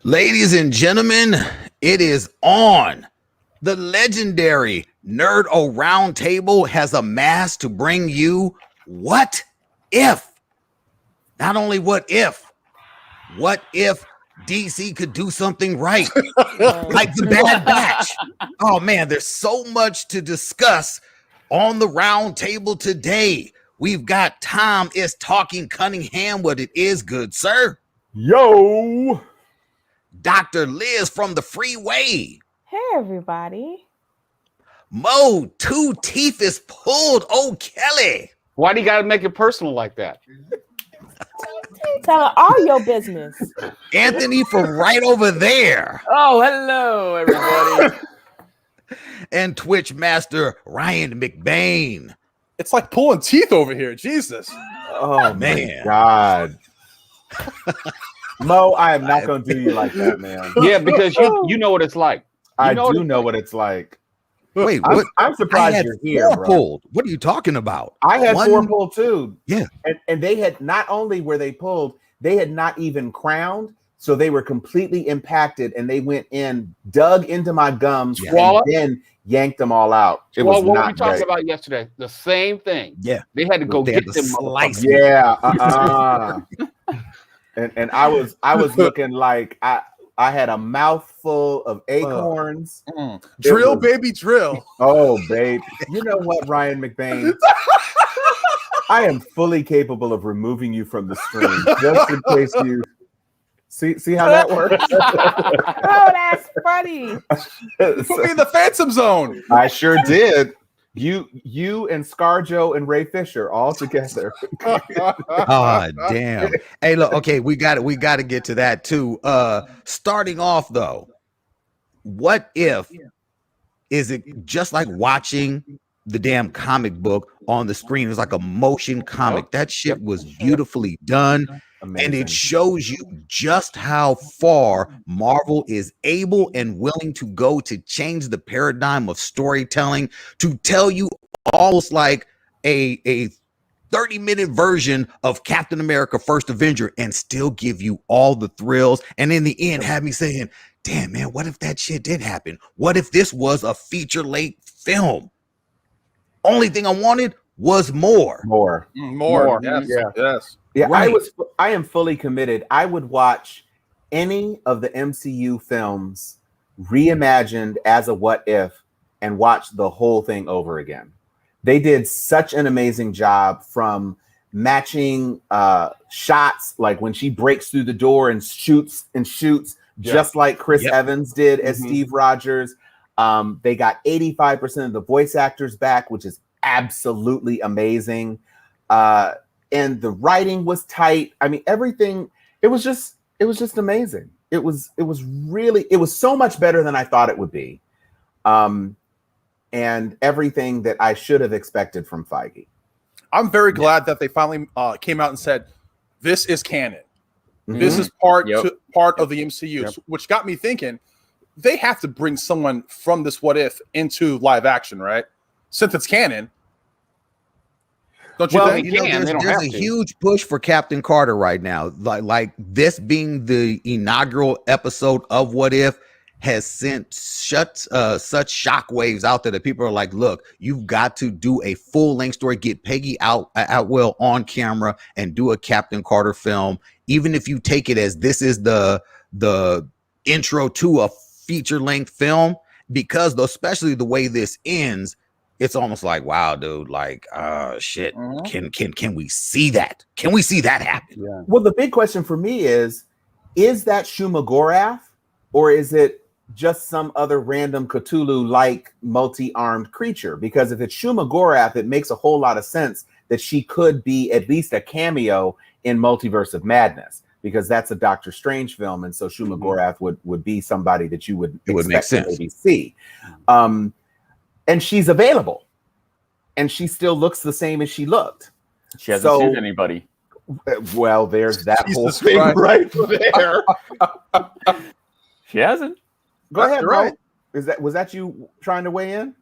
Ladies and gentlemen, it is on. The legendary Nerd O Roundtable has amassed to bring you What If? Not only what if DC could do something right, like the Bad Batch. Oh man, there's so much to discuss on the round table today. We've got Tom is talking Cunningham. What it is, good sir. Yo, Dr. Liz from the freeway. Hey, everybody. Mo, two teeth is pulled. Oh, Kelly. Why do you got to make it personal like that? Tell all your business. Anthony from right over there. Oh, hello, everybody. And Twitch master Ryan McBain. it's like pulling teeth over here. Jesus. Oh Man. my God. Mo, I am not going to do you like that, man. Yeah, because you know what it's like. I do know what it's like. Wait, I'm, what? I'm surprised you're here, Four bro. pulled. What are you talking about? I had One- 4 pulled too. Yeah. And they had not only were they pulled, they had not even crowned. So they were completely impacted and they went in, dug into my gums, Yeah. and then yanked them all out. It Well, was what were not we talking great. about yesterday? The same thing. Yeah. They had to go They get had to them. slice motherfuckers. Yeah. And I was looking like I had a mouthful of acorns. Drill, was- baby, drill. Oh, babe. You know what, Ryan McBain? I am fully capable of removing you from the screen just in case you see how that works. Oh, that's funny. Put me in the Phantom Zone. I sure did. You and ScarJo and Ray Fisher all together. Oh, damn. Hey, look, okay, we got to get to that too. Starting off though, what if is it just like watching the damn comic book on the screen? It was like a motion comic. That shit was beautifully done. Amazing. And it shows you just how far Marvel is able and willing to go to change the paradigm of storytelling, to tell you almost like a 30-minute version of Captain America First Avenger and still give you all the thrills. And in the end, have me saying, damn, man, what if that shit did happen? What if this was a feature-length film? Only thing I wanted was more. More. More. Yes. Yeah. Yes. Yeah, Right. I am fully committed. I would watch any of the MCU films reimagined as a what if and watch the whole thing over again. They did such an amazing job from matching shots, like when she breaks through the door and shoots just like Chris Yep. Evans did as Mhm. Steve Rogers. They got 85% of the voice actors back, which is absolutely amazing. And the writing was tight. I mean, everything, it was just amazing. It was so much better than I thought it would be. And everything that I should have expected from Feige. I'm very glad that they finally came out and said, this is canon. This Mhm. is part Yep. of the MCU, Yep. which got me thinking, they have to bring someone from this what if into live action, right? Since it's canon. Don't you Well, think? You know, They don't there's have a to. huge push for Captain Carter right now. Like this being the inaugural episode of What If has sent such shockwaves out there that people are like, look, you've got to do a full-length story, get Peggy Outwell on camera and do a Captain Carter film, even if you take it as this is the intro to a feature-length film, because especially the way this ends, it's almost like, wow, dude, like, shit, can we see that? Can we see that happen? Yeah. Well, the big question for me is that Shuma Gorath, or is it just some other random Cthulhu-like multi-armed creature? Because if it's Shuma Gorath, it makes a whole lot of sense that she could be at least a cameo in Multiverse of Madness, because that's a Doctor Strange film, and so Shuma Gorath would be somebody that you would It would make expect to sense. maybe see. And she's available, and she still looks the same as she looked. She hasn't So- sued anybody. Well, there's that whole Jesus thing Christ. right there. She hasn't. Go ahead, You're bro. right. Was that you trying to weigh in?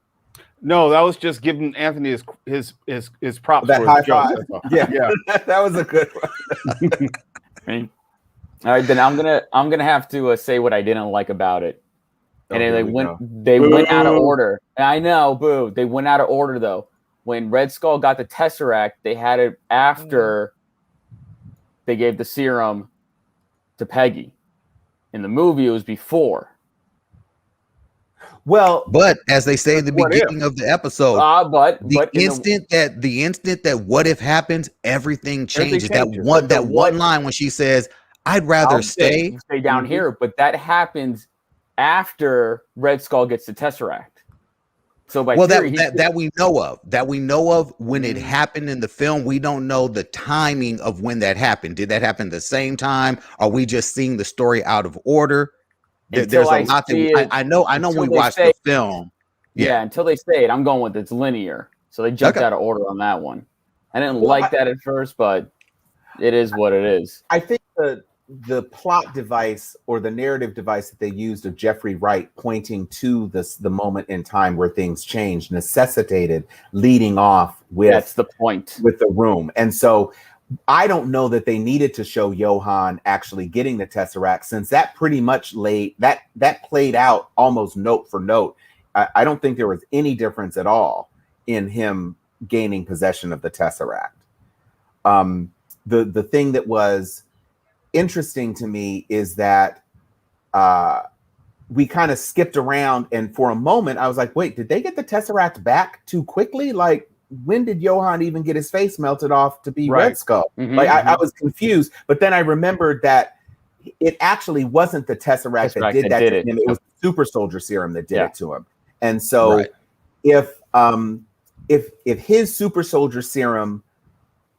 No, that was just giving Anthony his props. That for high his joke, five. that's all. Yeah, Yeah. that was a good one. I mean, All right, then I'm gonna have to say what I didn't like about it. Oh, And here they we went go. they went out of Boo. order. I know, boo. They went out of order though. When Red Skull got the Tesseract, they had it after they gave the serum to Peggy. In the movie, it was before. Well, But as they say in the What if? beginning of the episode, But the in instant that what if happens, everything changes. That changes. one But the that what- one line when she says, "I'd rather I'll stay." stay down here, but that happens after Red Skull gets the Tesseract. So by Well, theory, that we know of when it happened in the film. We don't know the timing of when that happened. Did that happen the same time? Are we just seeing the story out of order? There's a lot that I know when we watch the film. Yeah, until they say it, I'm going with it's linear. So they jumped Okay. out of order on that one. I didn't Well, like that at first, but it is what it is. I think the plot device or the narrative device that they used of Jeffrey Wright pointing to the moment in time where things changed necessitated leading off with That's the point. with the room. And so I don't know that they needed to show Johan actually getting the Tesseract, since that pretty much that played out almost note for note. I don't think there was any difference at all in him gaining possession of the Tesseract. The thing that was interesting to me is that we kind of skipped around, and for a moment I was like, wait, did they get the Tesseract back too quickly? Like, when did Johan even get his face melted off to be Red Skull? Like, I was confused, but then I remembered that it actually wasn't the Tesseract that did that to him. It was the super soldier serum that did it to him. And so if his super soldier serum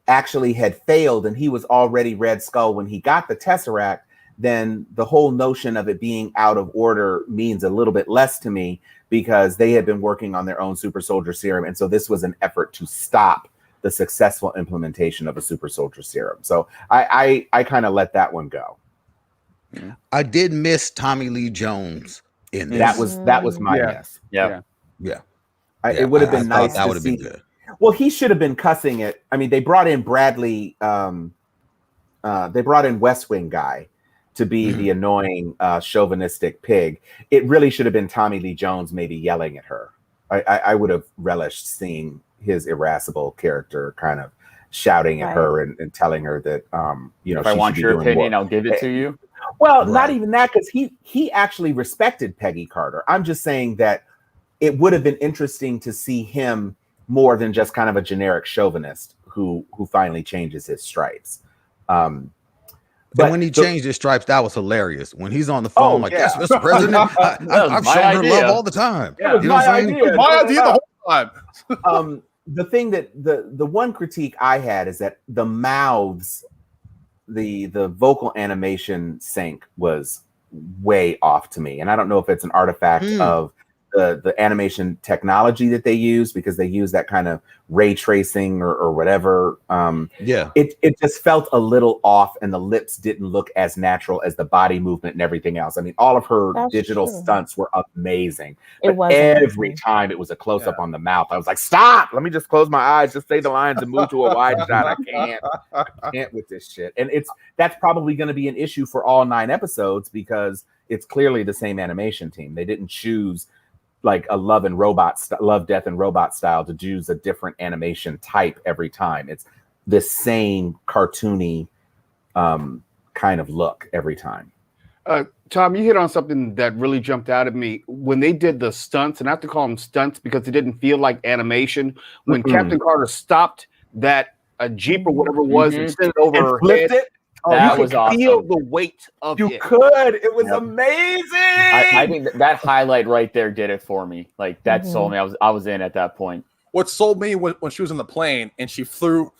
actually had failed and he was already Red Skull when he got the Tesseract, then the whole notion of it being out of order means a little bit less to me, because they had been working on their own super soldier serum. And so this was an effort to stop the successful implementation of a super soldier serum. So I kind of let that one go. I did miss Tommy Lee Jones in this. That was my guess. Yeah. It would have been nice that to would have see. been good. Well, he should have been cussing it. I mean, they brought in Bradley. They brought in West Wing guy to be the annoying chauvinistic pig. It really should have been Tommy Lee Jones maybe yelling at her. I would have relished seeing his irascible character kind of shouting at her and telling her that if I want your opinion, I'll give it to you. Well, not even that, because he actually respected Peggy Carter. I'm just saying that it would have been interesting to see him more than just kind of a generic chauvinist who finally changes his stripes. But when he changed his stripes, that was hilarious. When he's on the phone, yes, Mr. President, I've shown her love all the time. Yeah, you know what I'm saying? It was my idea the whole time. The thing that the one critique I had is that the mouths, the vocal animation sync was way off to me, and I don't know if it's an artifact of the animation technology that they use, because they use that kind of ray tracing or whatever. It just felt a little off, and the lips didn't look as natural as the body movement and everything else. I mean, all of her digital stunts were amazing. But every time it was a close up on the mouth, I was like, stop, let me just close my eyes, just say the lines and move to a wide shot. I can't with this shit. And that's probably going to be an issue for all 9 episodes, because it's clearly the same animation team. They didn't choose like a Love, Death, and Robot style to choose a different animation type every time. It's the same cartoony kind of look every time. Tom, you hit on something that really jumped out at me when they did the stunts, and I have to call them stunts because it didn't feel like animation. When Captain Carter stopped that Jeep or whatever it was and sent it over her head, that was awesome. Feel the weight of it. You could. It was amazing. I think that highlight right there did it for me. Like that sold me. I was in at that point. What sold me when she was in the plane and she flew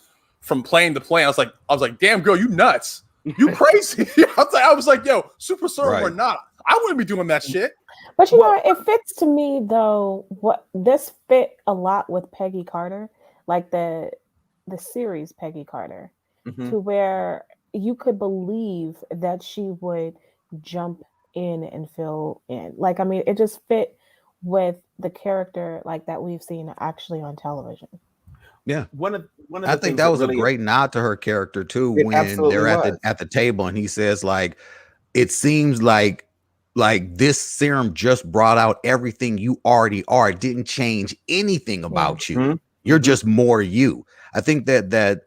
from plane to plane, I was like, damn girl, you nuts. You crazy. I was like, yo, super serum or not, I wouldn't be doing that shit. But you know, it fits to me though. What this fit a lot with Peggy Carter, like the series Peggy Carter, to where you could believe that she would jump in and fill in. Like, I mean, it just fit with the character like that we've seen actually on television. Yeah. One of the I think things that was a really great nod to her character too, it when absolutely they're was. at the table and he says like, it seems like this serum just brought out everything you already are. It didn't change anything about you. Mhm. You're Mhm. just more you. I think that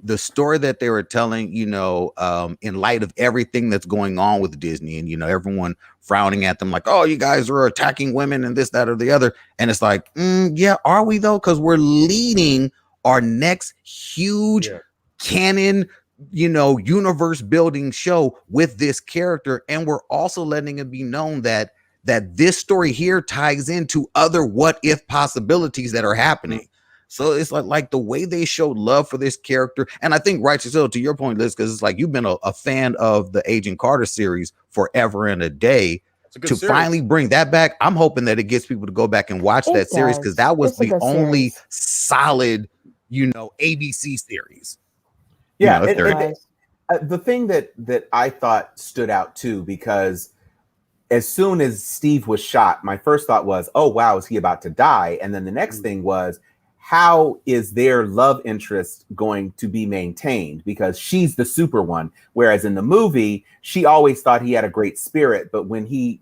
the story that they were telling, in light of everything that's going on with Disney and everyone frowning at them like, oh, you guys are attacking women and this, that, or the other. And it's like, yeah, are we though? Because we're leading our next huge canon, universe building show with this character, and we're also letting it be known that this story here ties into other what if possibilities that are happening. So it's like the way they showed love for this character, and I think rightly so, to your point, Liz, because it's like you've been a fan of the Agent Carter series forever and a day. To series. Finally bring that back, I'm hoping that it gets people to go back and watch that series, because that was the only solid, ABC series. Yeah, It the thing that I thought stood out too, because as soon as Steve was shot, my first thought was, oh wow, is he about to die? And then the next thing was, how is their love interest going to be maintained? Because she's the super one, whereas in the movie, she always thought he had a great spirit, but when he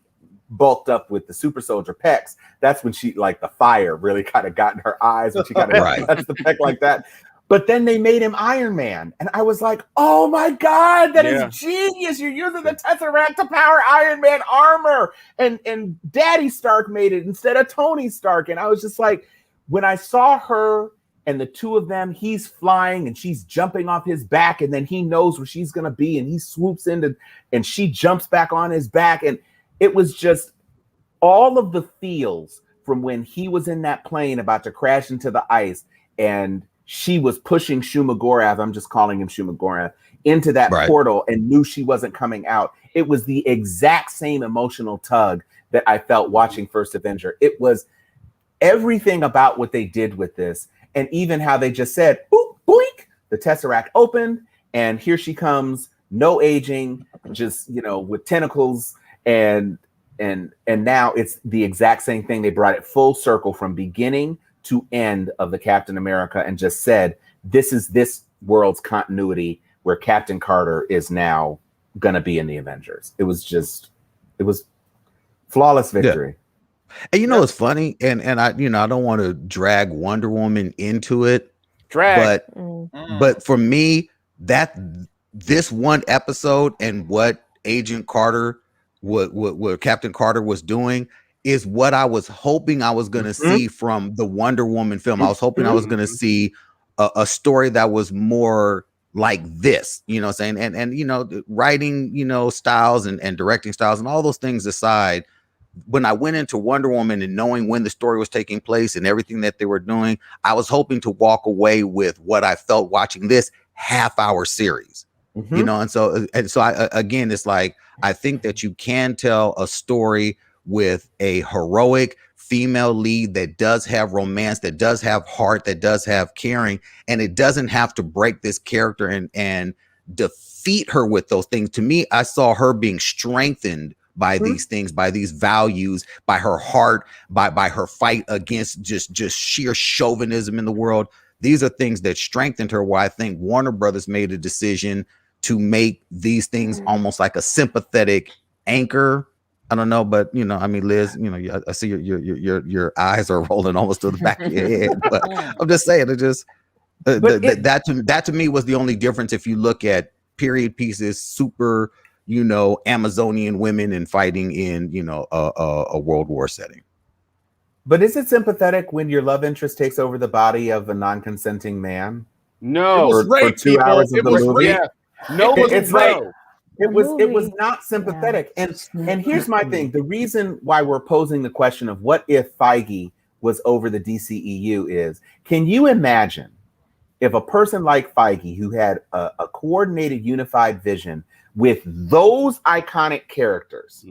bulked up with the super soldier pecs, that's when she, like, the fire really kind of got in her eyes, and she kind of touched the pec like that. But then they made him Iron Man, and I was like, oh my God, that is genius. You're using the Tesseract to power Iron Man armor. And Daddy Stark made it instead of Tony Stark. And I was just like, when I saw her and the two of them, he's flying and she's jumping off his back, and then he knows where she's going to be, and he swoops into, and she jumps back on his back. And it was just all of the feels from when he was in that plane about to crash into the ice, and she was pushing Shumagorath, I'm just calling him Shumagorath, into that portal and knew she wasn't coming out. It was the exact same emotional tug that I felt watching First Avenger. It was everything about what they did with this, and even how they just said, boop, boink, the Tesseract opened, and here she comes, no aging, just, with tentacles, and now it's the exact same thing. They brought it full circle from beginning to end of the Captain America, and just said, this is this world's continuity where Captain Carter is now gonna be in the Avengers. It was flawless victory. And it's funny, and I I don't want to drag Wonder Woman into it, but for me, that this one episode and what Agent Carter, what Captain Carter was doing, is what I was hoping I was going to see from the Wonder Woman film. I was hoping I was going to see a story that was more like this, saying, and writing, styles and directing styles and all those things aside, when I went into Wonder Woman and knowing when the story was taking place and everything that they were doing, I was hoping to walk away with what I felt watching this half-hour series. And so I, again, it's like, I think that you can tell a story with a heroic female lead that does have romance, that does have heart, that does have caring, and it doesn't have to break this character and defeat her with those things. To me, I saw her being strengthened by these things, by these values, by her heart, by her fight against just sheer chauvinism in the world. These are things that strengthened her, where I think Warner Brothers made a decision to make these things almost like a sympathetic anchor. I don't know, but I mean, Liz, I see your eyes are rolling almost to the back of your head. But I'm just saying, it just that to me was the only difference. If you look at period pieces, super, Amazonian women and fighting in, a World War setting. But is it sympathetic when your love interest takes over the body of a non-consenting man? No, for 2 hours of the movie. Yeah. No, it's like it was not sympathetic. And here's my thing: the reason why we're posing the question of what if Feige was over the DCEU is, can you imagine if a person like Feige, who had a coordinated, unified vision with those iconic characters,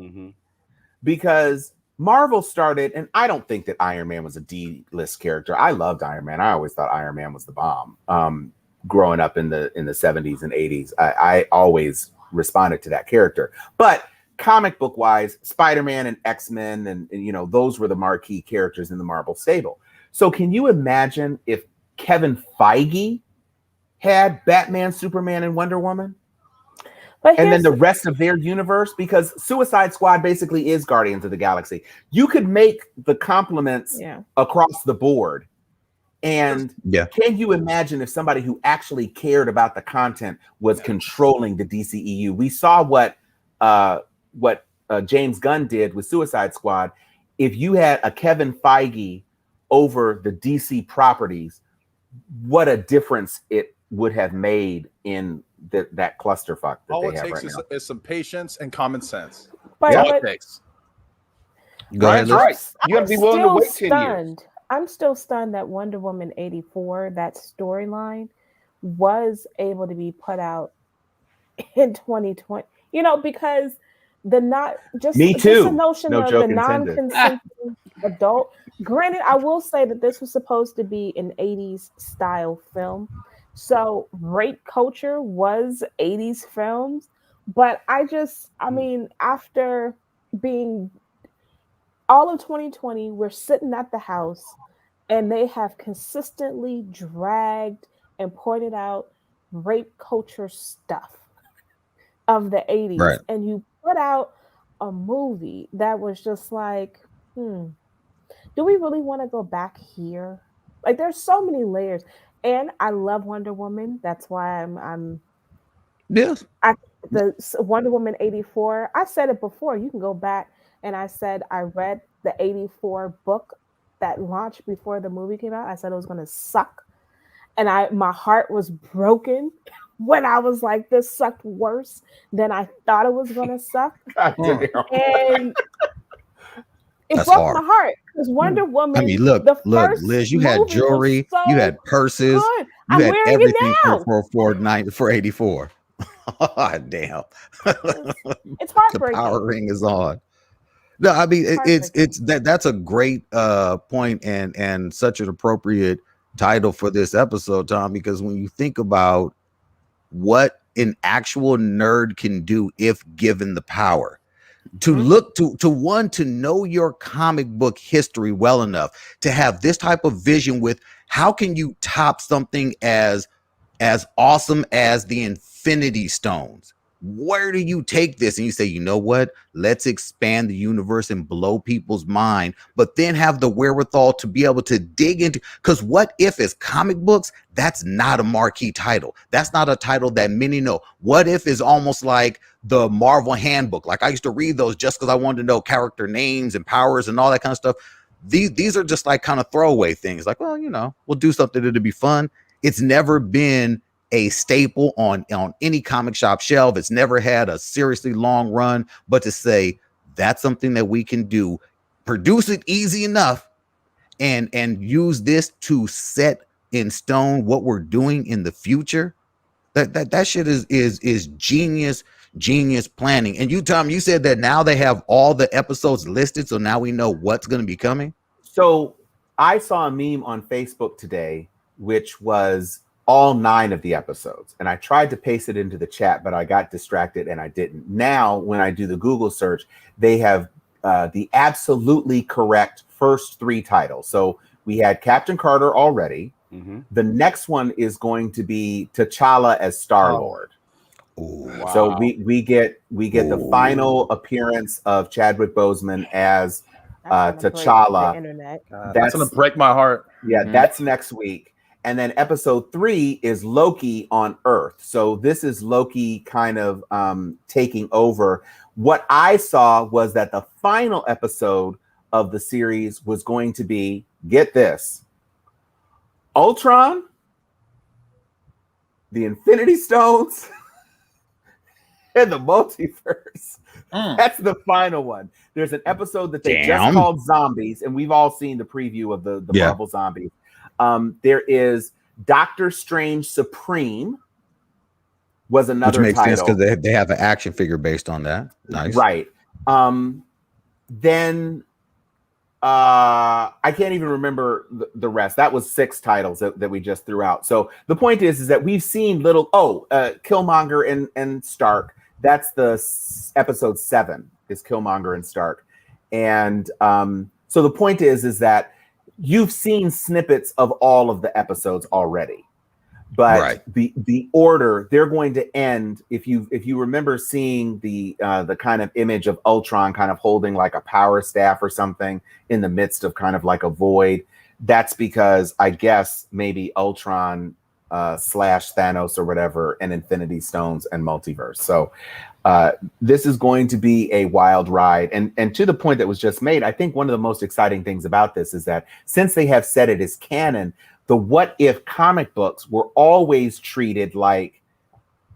because Marvel started, and I don't think that Iron Man was a D-list character. I loved Iron Man. I always thought Iron Man was the bomb. Growing up in the 70s and 80s, I always responded to that character. But comic book wise, Spider-Man and X-Men and those were the marquee characters in the Marvel stable. So can you imagine if Kevin Feige had Batman, Superman, and Wonder Woman. But and then the rest of their universe, because Suicide Squad basically is Guardians of the Galaxy. You could make the compliments across the board. And can you imagine if somebody who actually cared about the content was controlling the DCEU? We saw what James Gunn did with Suicide Squad. If you had a Kevin Feige over the DC properties, what a difference it would have made in that clusterfuck that all they it have takes right now. is some patience and common sense. But, all it takes. Go ahead, Liz. Right. You got to be willing to wait 10 years. I'm still stunned that Wonder Woman 84, that storyline, was able to be put out in 2020. You know, because the notion no of joke the non-consenting adult. Granted, I will say that this was supposed to be an 80s style film. So rape culture was 80s films. But I mean, after being all of 2020, we're sitting at the house and they have consistently dragged and pointed out rape culture stuff of the 80s. Right. And you put out a movie that was just like, do we really want to go back here? Like, there's so many layers. And I love Wonder Woman. That's why I'm yes. The Wonder Woman 84. I said it before. You can go back. And I said I read the 84 book that launched before the movie came out. I said it was going to suck. And my heart was broken when I was like, this sucked worse than I thought it was going to suck. And it broke my heart because Wonder Woman. I mean, look, Liz, you had jewelry, you had purses, you had everything for 84. Oh, damn. It's heartbreaking. The power ring is on. No, I mean that's a great point and such an appropriate title for this episode, Tom, because when you think about what an actual nerd can do if given the power to look to know your comic book history well enough to have this type of vision with how can you top something as awesome as the Infinity Stones? Where do you take this? And you say, you know what? Let's expand the universe and blow people's mind, but then have the wherewithal to be able to dig into, because what if is comic books? That's not a marquee title. That's not a title that many know. What if is almost like the Marvel handbook. Like I used to read those just because I wanted to know character names and powers and all that kind of stuff. These are just like kind of throwaway things. Like, well, you know, we'll do something that'll be fun. It's never been a staple on any comic shop shelf. It's never had a seriously long run, but to say that's something that we can do, produce it easy enough and use this to set in stone what we're doing in the future. That shit is genius planning. And you, Tom, you said that now they have all the episodes listed, so now we know what's going to be coming. So I saw a meme on Facebook today, which was all 9 of the episodes. And I tried to paste it into the chat, but I got distracted and I didn't. Now, when I do the Google search, they have the absolutely correct first 3 titles. So we had Captain Carter already. The next one is going to be T'Challa as Star-Lord. Wow. So we get the final appearance of Chadwick Boseman as T'Challa. That's gonna break my heart. Yeah, that's next week. And then episode 3 is Loki on Earth. So this is Loki kind of taking over. What I saw was that the final episode of the series was going to be, get this, Ultron, the Infinity Stones, and the multiverse. That's the final one. There's an episode that they just called Zombies, and we've all seen the preview of the Marvel Zombies. There is Doctor Strange Supreme was another which makes title. sense because they have an action figure based on that. Nice. Right. Then I can't even remember the rest. That was 6 titles that we just threw out. So the point is that we've seen Killmonger and Stark. That's the episode 7 is Killmonger and Stark. And so the point is that you've seen snippets of all of the episodes already. But the order, they're going to end, if you remember seeing the kind of image of Ultron kind of holding like a power staff or something in the midst of kind of like a void, that's because I guess maybe Ultron / Thanos or whatever, and Infinity Stones and multiverse. So this is going to be a wild ride. And to the point that was just made, I think one of the most exciting things about this is that since they have said it is canon, the What If comic books were always treated like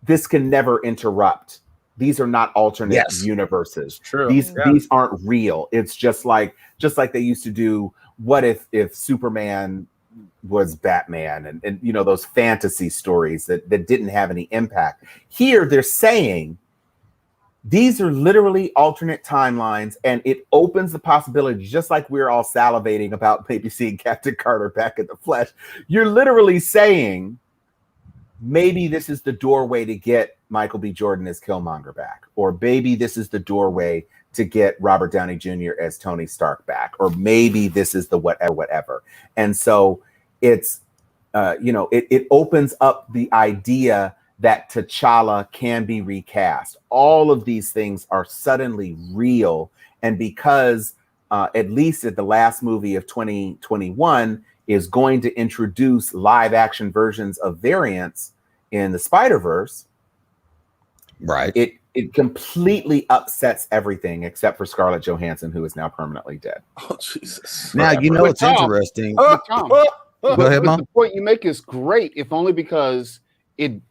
this can never interrupt. These are not alternate universes. True. These aren't real. It's just like they used to do what if Superman was Batman and you know, those fantasy stories that didn't have any impact. Here they're saying these are literally alternate timelines, and it opens the possibility, just like we're all salivating about maybe seeing Captain Carter back in the flesh. You're literally saying maybe this is the doorway to get Michael B. Jordan as Killmonger back, or maybe this is the doorway to get Robert Downey Jr. as Tony Stark back, or maybe this is the whatever. And so it's, it opens up the idea that T'Challa can be recast. All of these things are suddenly real. And because at least at the last movie of 2021 is going to introduce live action versions of variants in the Spider-Verse, right? It completely upsets everything except for Scarlett Johansson, who is now permanently dead. Oh, Jesus. Now, you know, it's interesting. Tom, Go ahead, Mom. the point you make is great, if only because it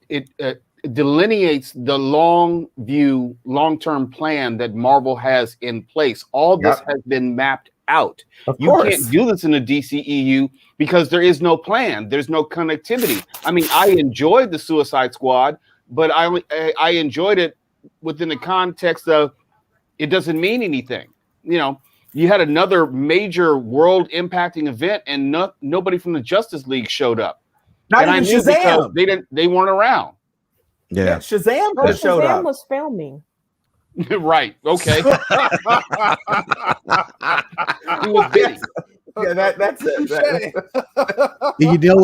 delineates the long-term plan that Marvel has in place. All this has been mapped out. You can't do this in the DCEU because there is no plan. There's no connectivity. I mean, I enjoyed the Suicide Squad, but I enjoyed it within the context of it doesn't mean anything. You know, you had another major world impacting event and nobody from the Justice League showed up. Not and even I knew Shazam. Because they weren't around. Yeah, Shazam could have showed up. Shazam was filming. Right. Okay. He was busy. Yeah, that's it. You know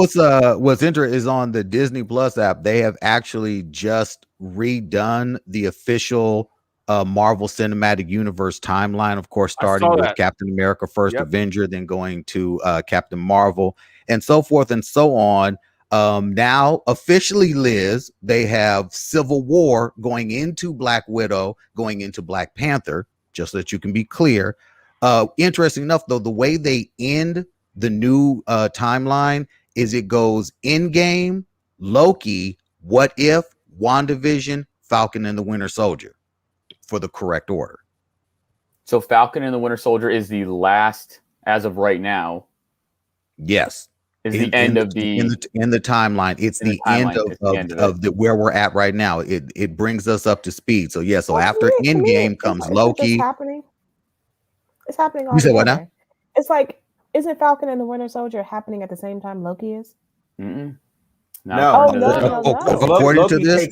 what's interesting is on the Disney Plus app, they have actually just redone the official Marvel Cinematic Universe timeline, of course, starting with Captain America, First Avenger, then going to Captain Marvel, and so forth and so on. Now officially, Liz, they have Civil War going into Black Widow, going into Black Panther, just so that you can be clear. Interesting enough, though, the way they end the new timeline is it goes Endgame, Loki, What If, WandaVision, Falcon and the Winter Soldier for the correct order. So Falcon and the Winter Soldier is the last, as of right now. Yes. Is the end of the in the timeline. It's the end of the where we're at right now. It brings us up to speed. So yeah, so after Endgame comes Loki. It's happening all you said what now? It's like, isn't Falcon and the Winter Soldier happening at the same time Loki is? No. According to this,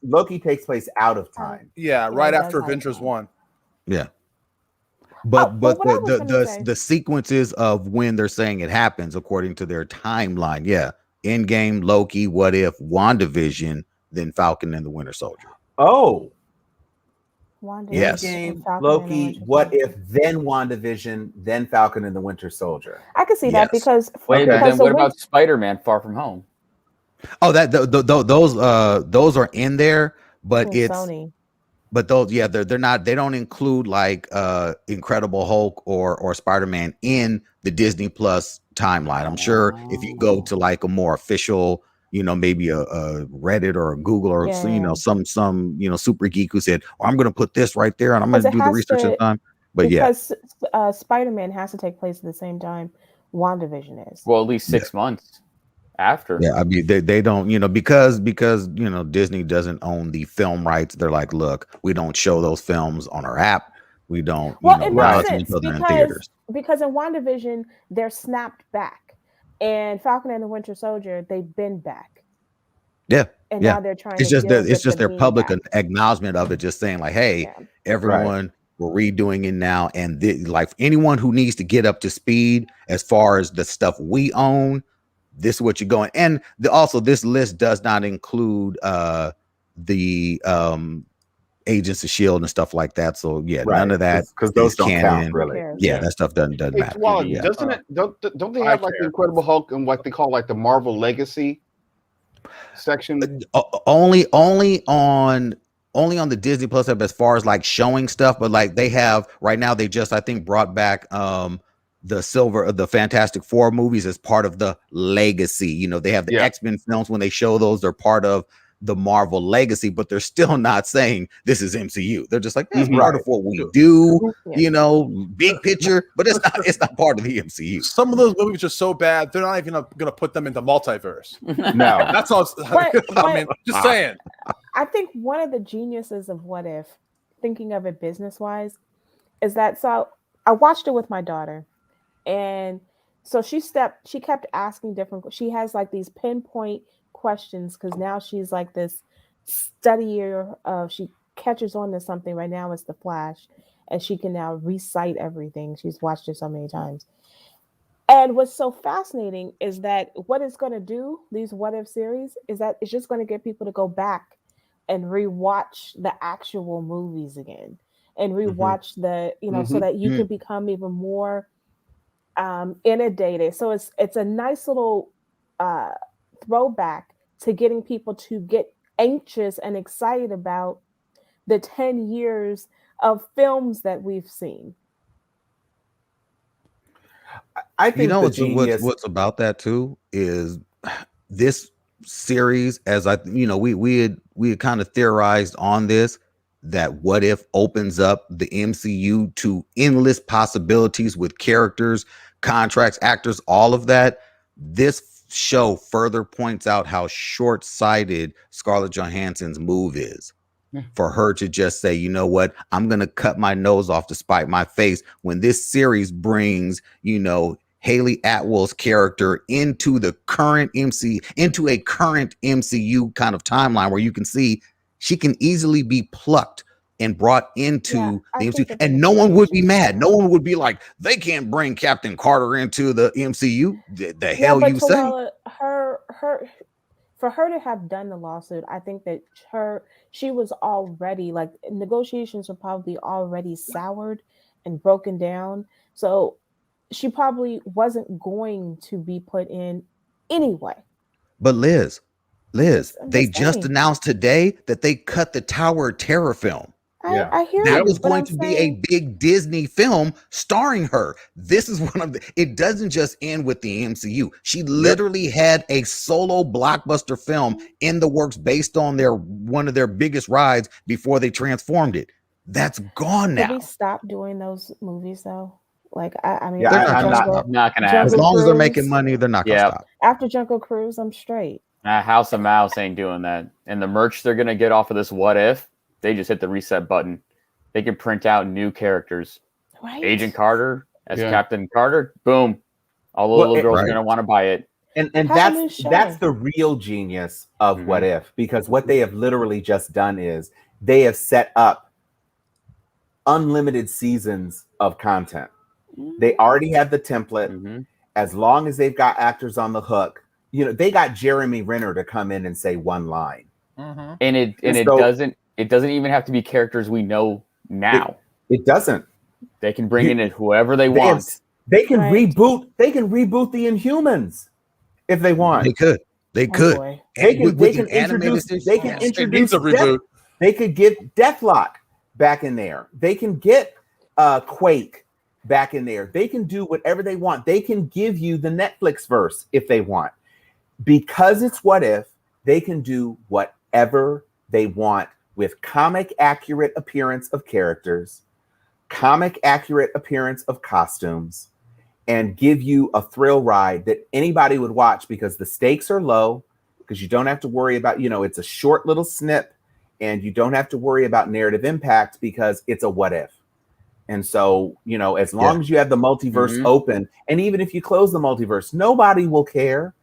Loki takes place out of time. Yeah, right after Avengers 1. Yeah. But the sequences of when they're saying it happens according to their timeline. Yeah. Endgame, Loki, What If, WandaVision, then Falcon and the Winter Soldier. Oh. Yes. Endgame, Loki, What If, then WandaVision, then Falcon and the Winter Soldier. I can see that because then what about Spider-Man Far From Home? Oh, those are in there, but it's Sony. But those, they're not. They don't include like Incredible Hulk or Spider-Man in the Disney Plus timeline. I'm sure if you go to like a more official, maybe a Reddit or a Google or some super geek who said, "I'm going to put this right there and I'm going to do the research at the time." But because Spider-Man has to take place at the same time WandaVision is. Well, at least 6 months after. Yeah, I mean they don't, because Disney doesn't own the film rights. They're like, look, we don't show those films on our app. We don't. It makes sense because in WandaVision they're snapped back, and Falcon and the Winter Soldier they've been back. Yeah, now they're trying. It's just their public acknowledgement of it, just saying like, hey, everyone. We're redoing it now, and like anyone who needs to get up to speed as far as the stuff we own, this is what you're going. And also, this list does not include the Agents of Shield and stuff like that. So yeah, Right, none of that because those is don't canon. count really. Yeah, that stuff doesn't Hey, matter. Koala, Yeah. doesn't it? Don't they I have like the care. Incredible Hulk and what they call like the Marvel Legacy section? Only on the Disney Plus app as far as like showing stuff, but like they have right now, they just I think brought back the Fantastic Four movies as part of the legacy. You know, they have the X-Men films. When they show those, they're part of the Marvel legacy, but they're still not saying this is MCU. They're just like, that's part of what we do, you know, big picture, but it's not part of the MCU. Some of those movies are so bad, they're not even gonna put them into multiverse. No, That's all. I mean, just saying. I think one of the geniuses of What If, thinking of it business wise, is that so I watched it with my daughter, and so she kept asking different. She has like these pinpoint questions because now she's like this studier of, she catches on to something. Right now it's the Flash, and she can now recite everything. She's watched it so many times. And what's so fascinating is that what it's going to do, these What If series, is that it's just going to get people to go back and rewatch the actual movies again and rewatch the, you know, so that you can become even more inundated. So it's a nice little throwback to getting people to get anxious and excited about the 10 years of films that we've seen. I think you know genius. what's about that too is this series, as we had kind of theorized on this, that What If opens up the MCU to endless possibilities with characters, contracts, actors, all of that. This show further points out how short-sighted Scarlett Johansson's move is. For her to just say, you know what, I'm going to cut my nose off to spite my face, when this series brings, you know, Haley Atwell's character into a current MCU kind of timeline where you can see she can easily be plucked and brought into the MCU, and no one would be mad. No one would be like, they can't bring Captain Carter into the MCU. The hell you say? For her to have done the lawsuit, I think that she was already, like, negotiations were probably already soured and broken down. So she probably wasn't going to be put in anyway. But Liz, they just announced today that they cut the Tower of Terror film. I hear that was going to be a big Disney film starring her. This is it doesn't just end with the MCU. She literally had a solo blockbuster film in the works based on one of their biggest rides before they transformed it. That's gone now. Did we stop doing those movies though? Like, I mean, I'm not gonna happen. As long as they're making money, they're not gonna stop. After Jungle Cruise, I'm straight. House of Mouse ain't doing that. And the merch they're gonna get off of this What If, they just hit the reset button. They can print out new characters. Right. Agent Carter as Captain Carter. Boom. All the little girls are going to want to buy it. And that's the real genius of What If, because what they have literally just done is they have set up unlimited seasons of content. They already have the template. As long as they've got actors on the hook, you know, they got Jeremy Renner to come in and say one line. And it doesn't even have to be characters we know now. It doesn't. They can bring in whoever they want. They can reboot. They can reboot the Inhumans if they want. They could. They could. They can introduce. They can introduce a reboot. They could get Deathlock back in there. They can get Quake back in there. They can do whatever they want. They can give you the Netflix verse if they want. Because it's What If, they can do whatever they want with comic accurate appearance of characters, comic accurate appearance of costumes, and give you a thrill ride that anybody would watch, because the stakes are low, because you don't have to worry about, it's a short little snip, and you don't have to worry about narrative impact because it's a what if. And so, as long as you have the multiverse open, and even if you close the multiverse, nobody will care.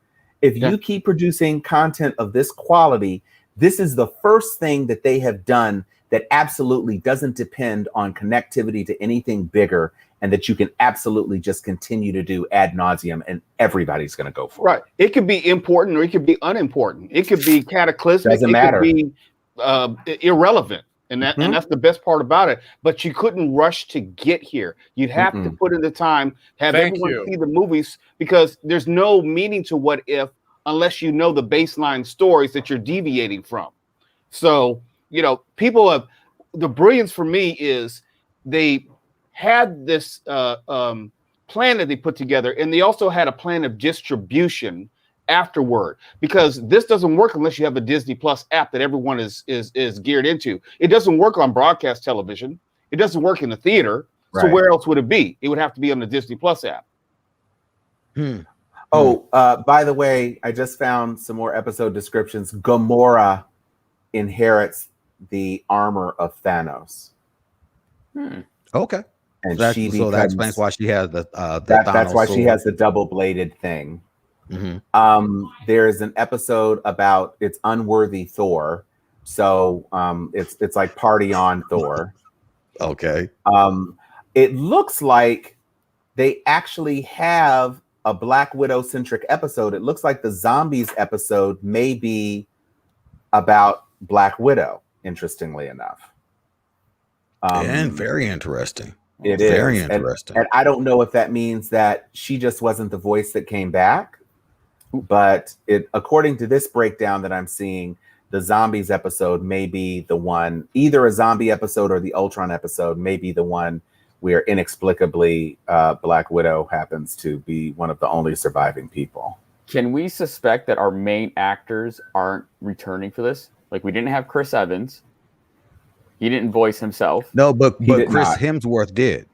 If you keep producing content of this quality, this is the first thing that they have done that absolutely doesn't depend on connectivity to anything bigger, and that you can absolutely just continue to do ad nauseum, and everybody's going to go for right. It could be important or it could be unimportant. It could be cataclysmic. Doesn't it matter. Could be irrelevant. And that's the best part about it. But you couldn't rush to get here. You'd have to put in the time, have everyone see the movies, because there's no meaning to What If unless you know the baseline stories that you're deviating from. So, you know, people have, the brilliance for me is they had this plan that they put together, and they also had a plan of distribution afterward, because this doesn't work unless you have a Disney Plus app that everyone is geared into. It doesn't work on broadcast television. It doesn't work in the theater. Right. So where else would it be? It would have to be on the Disney Plus app. By the way, I just found some more episode descriptions. Gamora inherits the armor of Thanos. Okay. And that explains why she has the that's why she has the double-bladed thing. There's an episode about it's unworthy Thor, so it's like party on Thor. Okay. It looks like they actually have a Black Widow centric episode. It looks like the zombies episode may be about Black Widow, interestingly enough. And very interesting. It is very interesting. And I don't know if that means that she just wasn't the voice that came back. But according to this breakdown that I'm seeing, the zombies episode may be the one, either a zombie episode or the Ultron episode may be the one where inexplicably Black Widow happens to be one of the only surviving people. Can we suspect that our main actors aren't returning for this? Like, we didn't have Chris Evans. He didn't voice himself. No, but Chris Hemsworth did.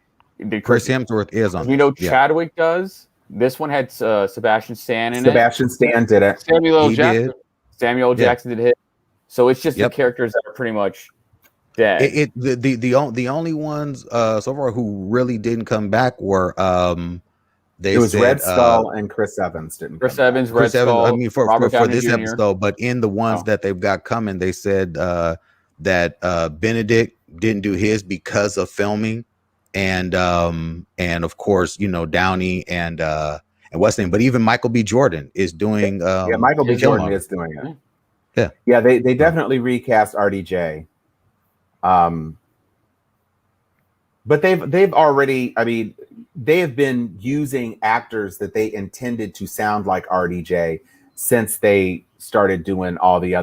Chris Hemsworth is on. You know, Chadwick does. This one had Sebastian Stan in it. Sebastian Stan did it. Samuel L. Jackson. Samuel L. Jackson did hit. So it's just the characters that are pretty much dead. The only ones so far who really didn't come back were it was Red Skull and Chris Evans didn't. Chris Evans, Red Skull. I mean, for this episode, but in the ones that they've got coming, they said that Benedict didn't do his because of filming. And of course, you know, Downey and what's name, but even Michael B. Jordan is doing. Michael B. Jordan is doing it. Yeah. They definitely recast RDJ. But they've already. I mean, they have been using actors that they intended to sound like RDJ since they started doing all the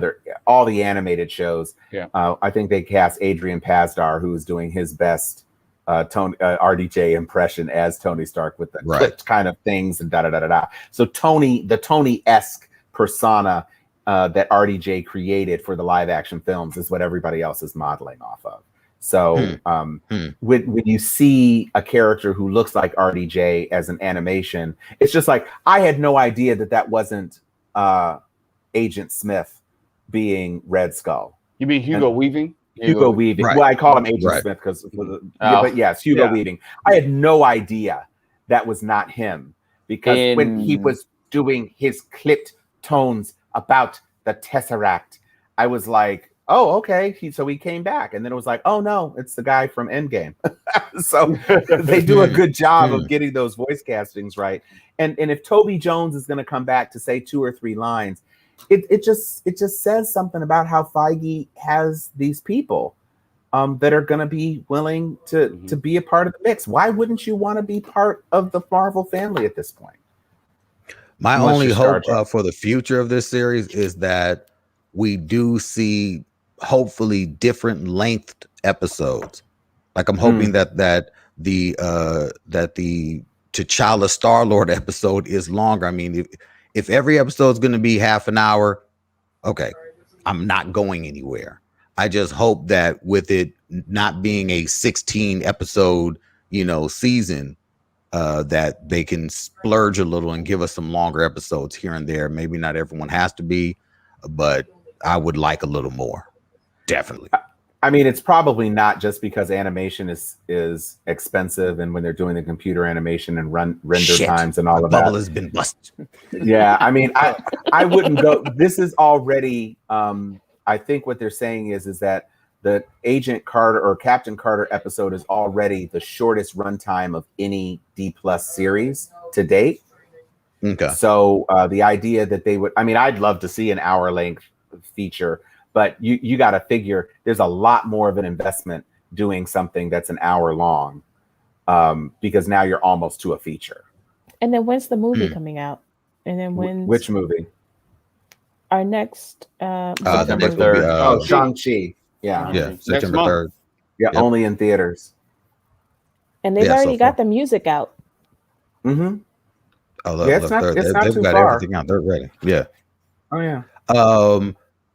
animated shows. Yeah. I think they cast Adrian Pasdar, who is doing his best RDJ impression as Tony Stark with the clipped kind of things and da. So the Tony-esque persona that RDJ created for the live action films is what everybody else is modeling off of. So when you see a character who looks like RDJ as an animation, it's just like, I had no idea that wasn't Agent Smith being Red Skull. You mean Hugo Weaving? Hugo Weaving. Right. Well, I call him Agent Smith because, but yes, Hugo Weaving. I had no idea that was not him, because when he was doing his clipped tones about the Tesseract, I was like, oh, okay. So he came back, and then it was like, oh no, it's the guy from Endgame. So they do a good job of getting those voice castings right. And if Toby Jones is going to come back to say 2 or 3 lines, it just says something about how Feige has these people that are going to be willing to be a part of the mix. Why wouldn't you want to be part of the Marvel family at this point? My only hope for the future of this series is that we do see hopefully different length episodes. Like, I'm hoping that the T'Challa Star-Lord episode is longer. I mean, if every episode is going to be half an hour, okay, I'm not going anywhere. I just hope that with it not being a 16 episode, season, that they can splurge a little and give us some longer episodes here and there. Maybe not everyone has to be, but I would like a little more. Definitely. I mean, it's probably not just because animation is expensive, and when they're doing the computer animation and render times and all of that. Bubble has been busted. Yeah, I mean, I wouldn't go. This is already. I think what they're saying is that the Agent Carter or Captain Carter episode is already the shortest runtime of any D+ series to date. Okay. So the idea that they would, I mean, I'd love to see an hour length feature, but you got to figure there's a lot more of an investment doing something that's an hour long, because now you're almost to a feature. And then when's the movie coming out? And then Which movie? Our next September next will be, 3rd. Shang-Chi. Yeah. Yeah, September 3rd. Yeah, Yep. only in theaters. And they've already got the music out. Mm-hmm. Oh, look, Yeah, it's not they've too got far. everything out. They're ready. Yeah. Oh yeah.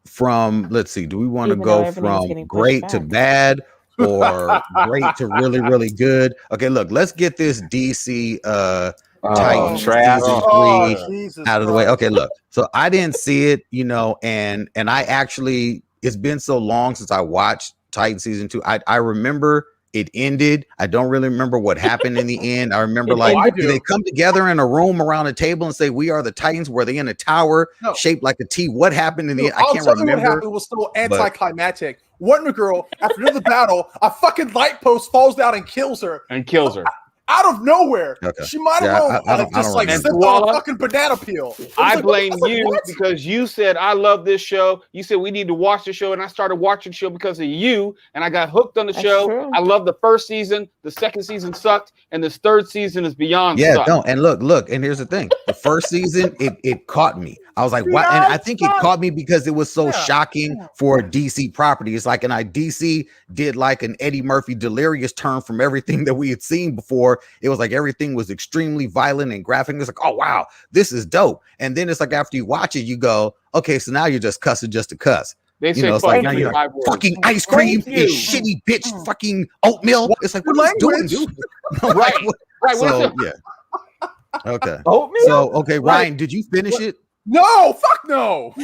From let's see, do we want to Even though go everything's from getting pushed great to back. bad or great to really, really good? Okay, look, let's get this DC Titans trash. season 3 Oh, Jesus out of the way. Christ. Okay, look. So I didn't see it, and I actually, it's been so long since I watched Titan season 2. I remember it ended. I don't really remember what happened in the end. I remember did they come together in a room around a table and say, "We are the Titans"? Were they in a tower shaped like a T? What happened in the end? I can't remember. What happened was so anticlimactic. Wonder Girl, after the battle, a fucking light post falls down and kills her. Out of nowhere. Okay. She might have slipped on a fucking banana peel. I blame you because you said I love this show. You said we need to watch the show, and I started watching the show because of you, and I got hooked on the show. True. I love the first season. The second season sucked, and this third season is beyond Yeah, sucked. no, and look, and here's the thing. The first season, it caught me. I was like, what? And I think it caught me because it was so shocking for a DC property. It's like, DC did like an Eddie Murphy delirious turn from everything that we had seen before. It was like everything was extremely violent and graphic. It's like, oh wow, this is dope. And then it's like after you watch it, you go, okay, so now you're just cussing just to cuss. They say it's like now you're like, fucking ice cream and shitty bitch fucking oatmeal. It's like, what are you doing, dude? Right. So yeah. Okay. Oatmeal? So okay, Ryan, did you finish it? No, fuck no.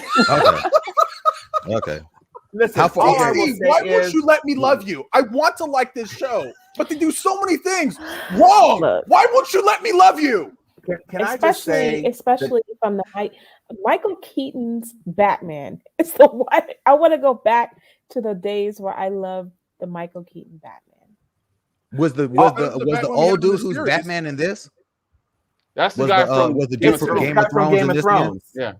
Okay. Listen, How far? Why won't you let me love you? I want to like this show, but they do so many things wrong. Look. Why won't you let me love you? Can I just say, especially from the Michael Keaton's Batman. It's the one I want to go back to the days where I loved the Michael Keaton Batman. Was the old dude who's Batman in this? That's the guy from Game of Thrones. Yeah.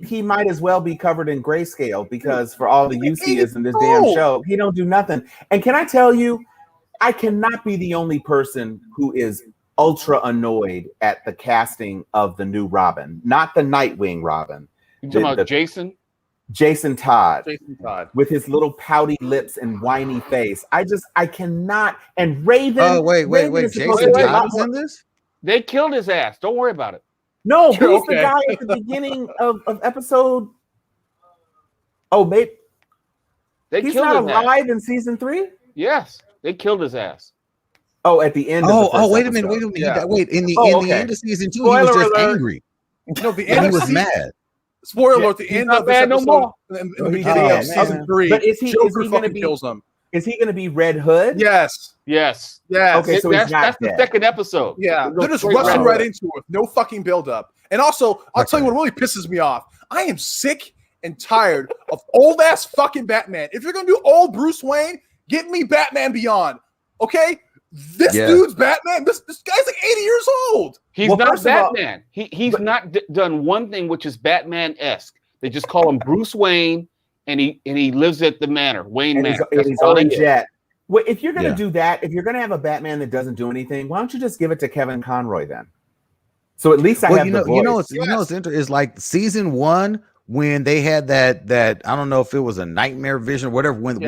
He might as well be covered in grayscale because for all the use he is in this damn show, he don't do nothing. And can I tell you, I cannot be the only person who is ultra annoyed at the casting of the new Robin, not the Nightwing Robin. You talking about Jason? Jason Todd. Jason Todd. With his little pouty lips and whiny face. I cannot. And Raven. Oh, wait. Jason Todd is in this? They killed his ass. Don't worry about it. No, he's the guy at the beginning of episode. Oh, maybe he's not alive in season 3? Yes, they killed his ass. Oh, at the end. Wait a minute. Yeah. Wait, in the end of season 2, he was just angry. No, the end he was mad. Spoiler alert, the end of this episode, no in the beginning of season 3, but is he going to be kills him. Is he going to be Red Hood? Yes. Okay, so that's the second episode. Yeah, they're just rushing right into it with no fucking build-up. And also, I'll tell you what really pisses me off. I am sick and tired of old-ass fucking Batman. If you're going to do old Bruce Wayne, give me Batman Beyond. Okay? This dude's Batman. This guy's like 80 years old. He's not Batman. He's not done one thing which is Batman-esque. They just call him Bruce Wayne, and he lives at the manor, Wayne Manor. He's on a jet. Well, if you're going to do that, if you're going to have a Batman that doesn't do anything, why don't you just give it to Kevin Conroy then? So at least I have the voice. What's interesting is like season 1 when they had that I don't know if it was a nightmare vision or whatever when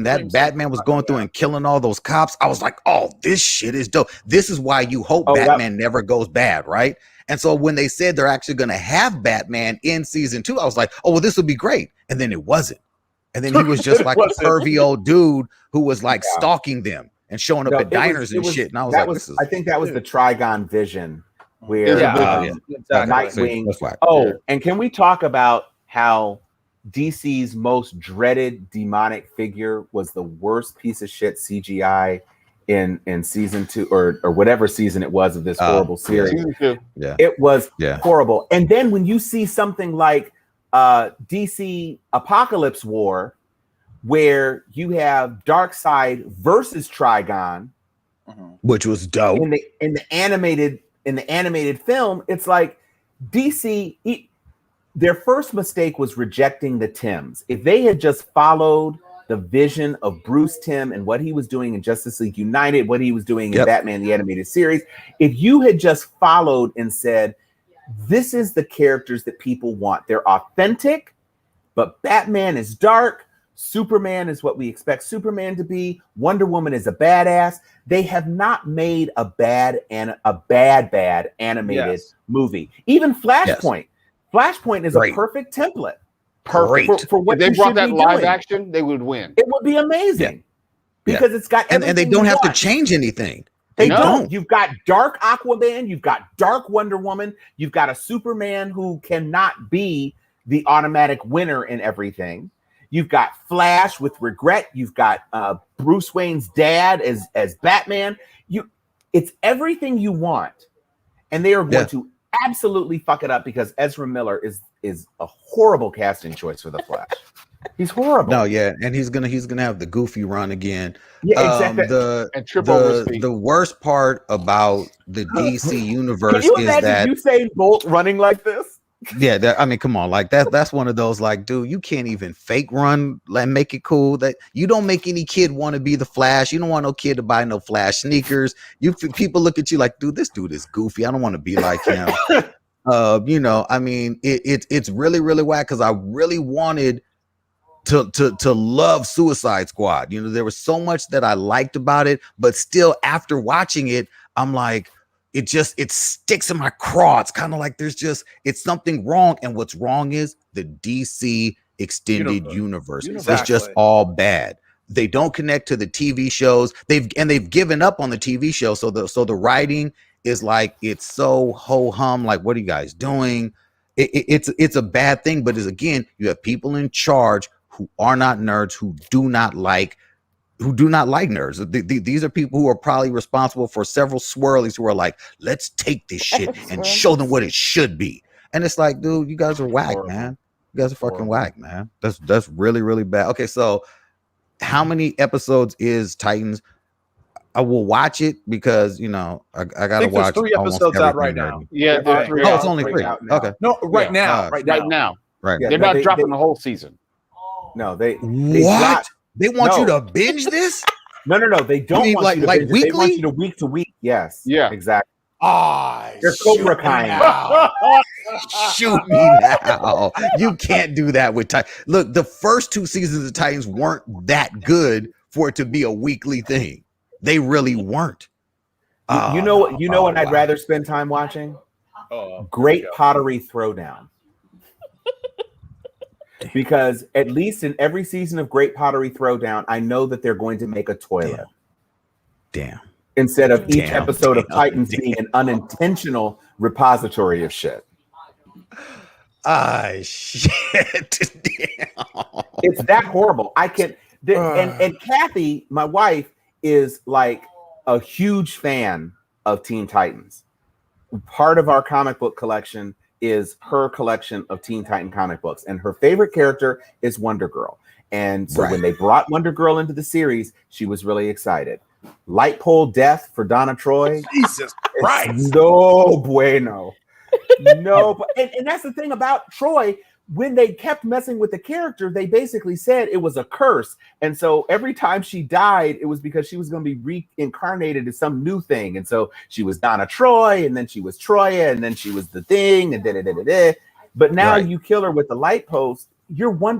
that Batman was going through and killing all those cops. I was like, oh, this shit is dope. This is why you hope Batman never goes bad, right? And so when they said they're actually going to have Batman in season 2, I was like, oh well, this would be great. And then it wasn't. And then he was just like a pervy old dude who was like stalking them and showing up at diners and shit. And I was like, I think that was the Trigon vision where Nightwing. And can we talk about how DC's most dreaded demonic figure was the worst piece of shit CGI in season 2 or whatever season it was of this horrible series? It was horrible. And then when you see something like DC Apocalypse War, where you have Darkseid versus Trigon, which was dope. In the animated film. It's like DC. Their first mistake was rejecting the Tims. If they had just followed the vision of Bruce Timm and what he was doing in Justice League United, what he was doing in Batman the Animated Series, if you had just followed and said, this is the characters that people want. They're authentic, but Batman is dark. Superman is what we expect Superman to be. Wonder Woman is a badass. They have not made a bad animated movie. Even Flashpoint. Flashpoint is a perfect template. Perfect for what if they brought that live action, they would win. It would be amazing because it's got and they don't have to change anything. They don't. You've got dark Aquaman, you've got dark Wonder Woman, you've got a Superman who cannot be the automatic winner in everything. You've got Flash with regret. You've got Bruce Wayne's dad as Batman. It's everything you want, and they are going to absolutely fuck it up because Ezra Miller is a horrible casting choice for the Flash. He's horrible. No, and he's gonna have the goofy run again. Yeah, exactly. The worst part about the DC universe is that Usain Bolt running like this. Yeah, I mean, come on, like that's one of those, like, dude, you can't even fake run and make it cool. That you don't make any kid want to be the Flash. You don't want no kid to buy no Flash sneakers. People look at you like, dude, this dude is goofy. I don't want to be like him. I mean, it's really, really whack because I really wanted to love Suicide Squad. There was so much that I liked about it, but still, after watching it, I'm like, it sticks in my craw. It's kind of like it's something wrong. And what's wrong is the DC extended universe. Exactly. It's just all bad. They don't connect to the TV shows. They've given up on the TV show. So the writing is like, it's so ho-hum. Like, what are you guys doing? It's a bad thing. But again, you have people in charge who are not nerds, who do not like nerds. These are people who are probably responsible for several swirlies who are like, let's take this shit and show them what it should be. And it's like, dude, you guys are whack, man. You guys are fucking whack, man. That's really, really bad. Okay, so how many episodes is Titans? I will watch it because I gotta watch. 3 episodes out right now. Yeah, it's only 3. Okay, no, right now. They're not dropping the whole season. No, they what? They want you to binge this? No. They don't want you to binge weekly? They want you to week to week. Yes. Yeah. Exactly. They're Cobra Kai. Shoot me now. You can't do that with Titans. Look, the first 2 seasons of Titans weren't that good for it to be a weekly thing. They really weren't. You know what I'd rather spend time watching? Great Pottery Throwdown. Because at least in every season of Great Pottery Throwdown, I know that they're going to make a toilet. Damn. Instead of each episode of Titans being an unintentional repository of shit. Shit. Damn. It's that horrible. And Kathy, my wife, is like a huge fan of Teen Titans. Part of our comic book collection is her collection of Teen Titan comic books, and her favorite character is Wonder Girl. And so when they brought Wonder Girl into the series, she was really excited. Light pole death for Donna Troy. Jesus Christ. No bueno. No, and that's the thing about Troy. When they kept messing with the character, they basically said it was a curse. And so every time she died, it was because she was going to be reincarnated as some new thing. And so she was Donna Troy, and then she was Troya, and then she was the thing, and da-da-da-da-da. But now you kill her with the light post.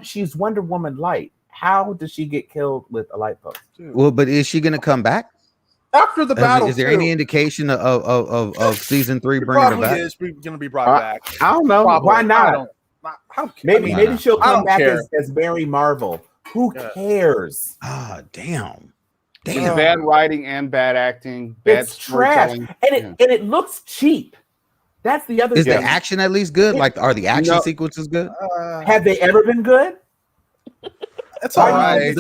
She's Wonder Woman light. How does she get killed with a light post? Well, but is she going to come back? After the battle, is there any indication of season 3 bringing her back? Is going to be brought back. I don't know. Probably. Why not? Maybe she'll come back as Mary Marvel. Who cares? Damn. It's bad writing and bad acting. It's trash, and it looks cheap. That's the other thing. Is the action at least good? Like, are the action sequences good? Have they ever been good? That's all right.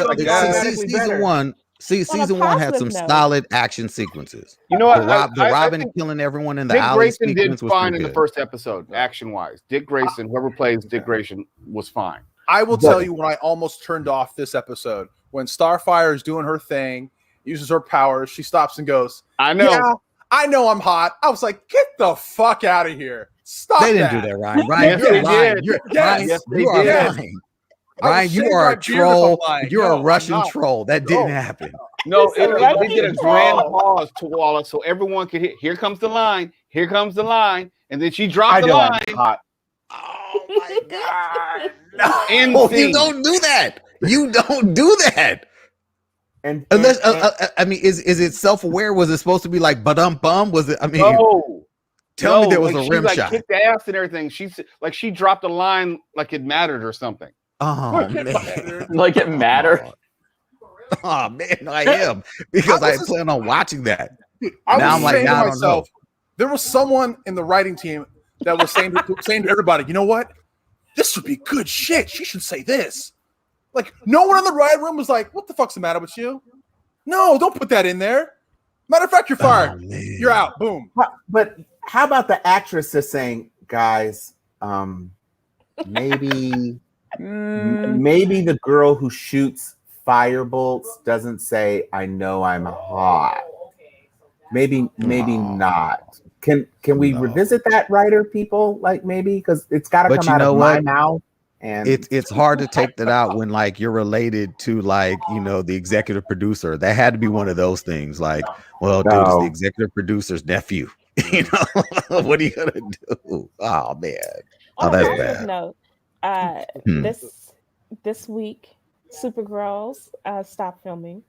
Season one had some solid action sequences. You know what? The Robin killing everyone in the alley. Dick Grayson did fine in the first episode, action-wise. Dick Grayson, whoever plays Dick Grayson, was fine. I will tell you when I almost turned off this episode. When Starfire is doing her thing, uses her powers, she stops and goes, I know. Yeah, I know I'm hot. I was like, get the fuck out of here. Stop They didn't that. do that, Ryan. Yes, You're they lying. did. You're, Yes. Ryan, Yes, they you are did. lying. I will Ryan, you shave are my a beard if I'm troll. lying. You're No, a I'm Russian not. troll. That didn't No. happen. No, It's a they Russian did a grand troll. pause to Wallace so everyone could hear. Here comes the line. Here comes the line. And then she dropped I the know line. I'm hot. Oh my God. End No, scene. you don't do that. You don't do that. And Unless, and- I mean, is it self-aware? Was it supposed to be like bum? Was it? I mean, No. tell me there was like a she rim like shot. kicked the ass and everything. She's like she dropped a line like it mattered or something. Oh man, Like it mattered. Oh man, I am because I plan on watching that. I Now was I'm like, saying now I to don't know. myself, there was someone in the writing team that was saying to everybody, you know what? This would be good shit. She should say this. Like, no one in the writing room was like, what the fuck's the matter with you? No, don't put that in there. Matter of fact, you're fired. Oh, man. You're out. Boom. but how about the actress just saying, guys, maybe the girl who shoots fire bolts doesn't say, I know I'm hot. Maybe not. Can we revisit that, writer people? Like maybe because it's got to But come you out know of my what? mouth. And It's hard to take that out when like you're related to like the executive producer. That had to be one of those things. Like, well, dude, it's the No. executive producer's nephew. What are you gonna do? Oh man, On that's a positive bad. note, this week, Supergirls stopped filming.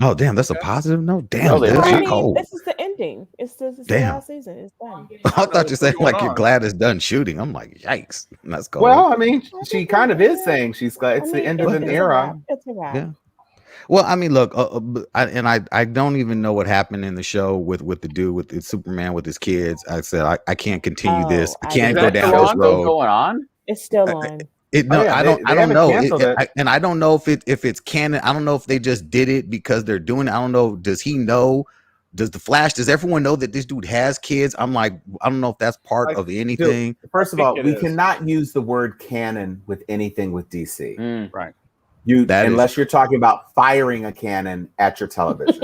Oh damn, that's a positive note. Damn, No, they that's didn't. cold. This is the ending. It's the Damn. last season. It's done. I thought you said What's going like you're on? glad it's done shooting. I'm like, yikes, that's cold. well, I mean, she kind of is saying she's glad it's the end of it's an a era. wrap. It's a wrap. Yeah. Well, I mean, look, I don't even know what happened in the show with the dude with the Superman with his kids. I said I can't continue this. I can't go down this road. Going on? It's still on. No, yeah, I they don't haven't know. canceled it. And I don't know if it's canon. I don't know if they just did it because they're doing it. I don't know. Does he know? Does the Flash? Does everyone know that this dude has kids? I'm like, I don't know if that's part of anything. Dude, first of I all, think we it is. cannot use the word canon with anything with DC. Right. Unless you're talking about firing a cannon at your television.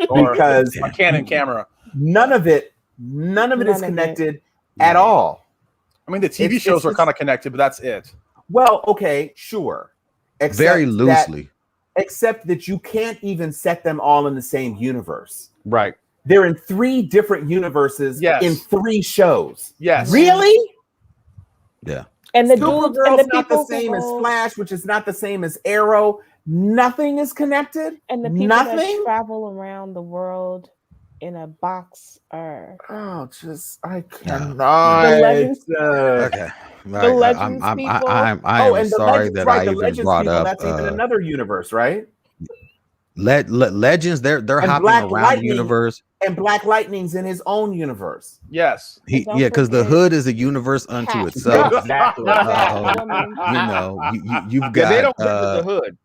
Or Because a Canon camera. none of it is connected at all. I mean, the TV shows are kind of connected, but that's it. Well, okay, sure. Very loosely. Except that you can't even set them all in the same universe. Right. They're in 3 different universes in 3 shows. Yes. Really? Yeah. And the dudes and Supergirl's the not the people same as who- Flash, which is not the same as Arrow. Nothing is connected. and the people Nothing. that travel around the world in a box are Oh, I No. cannot. The Legends- Okay. the Legends people. I am and the sorry Legends, that right, I the even Legends brought people, up that's even another universe, right? Legends. They're And hopping Black around Lightning. the universe. And Black Lightning's in his own universe. Yes. And don't Because the forget Hood is a universe unto Cat. itself. Exactly. You've Yeah, got they don't get to the hood.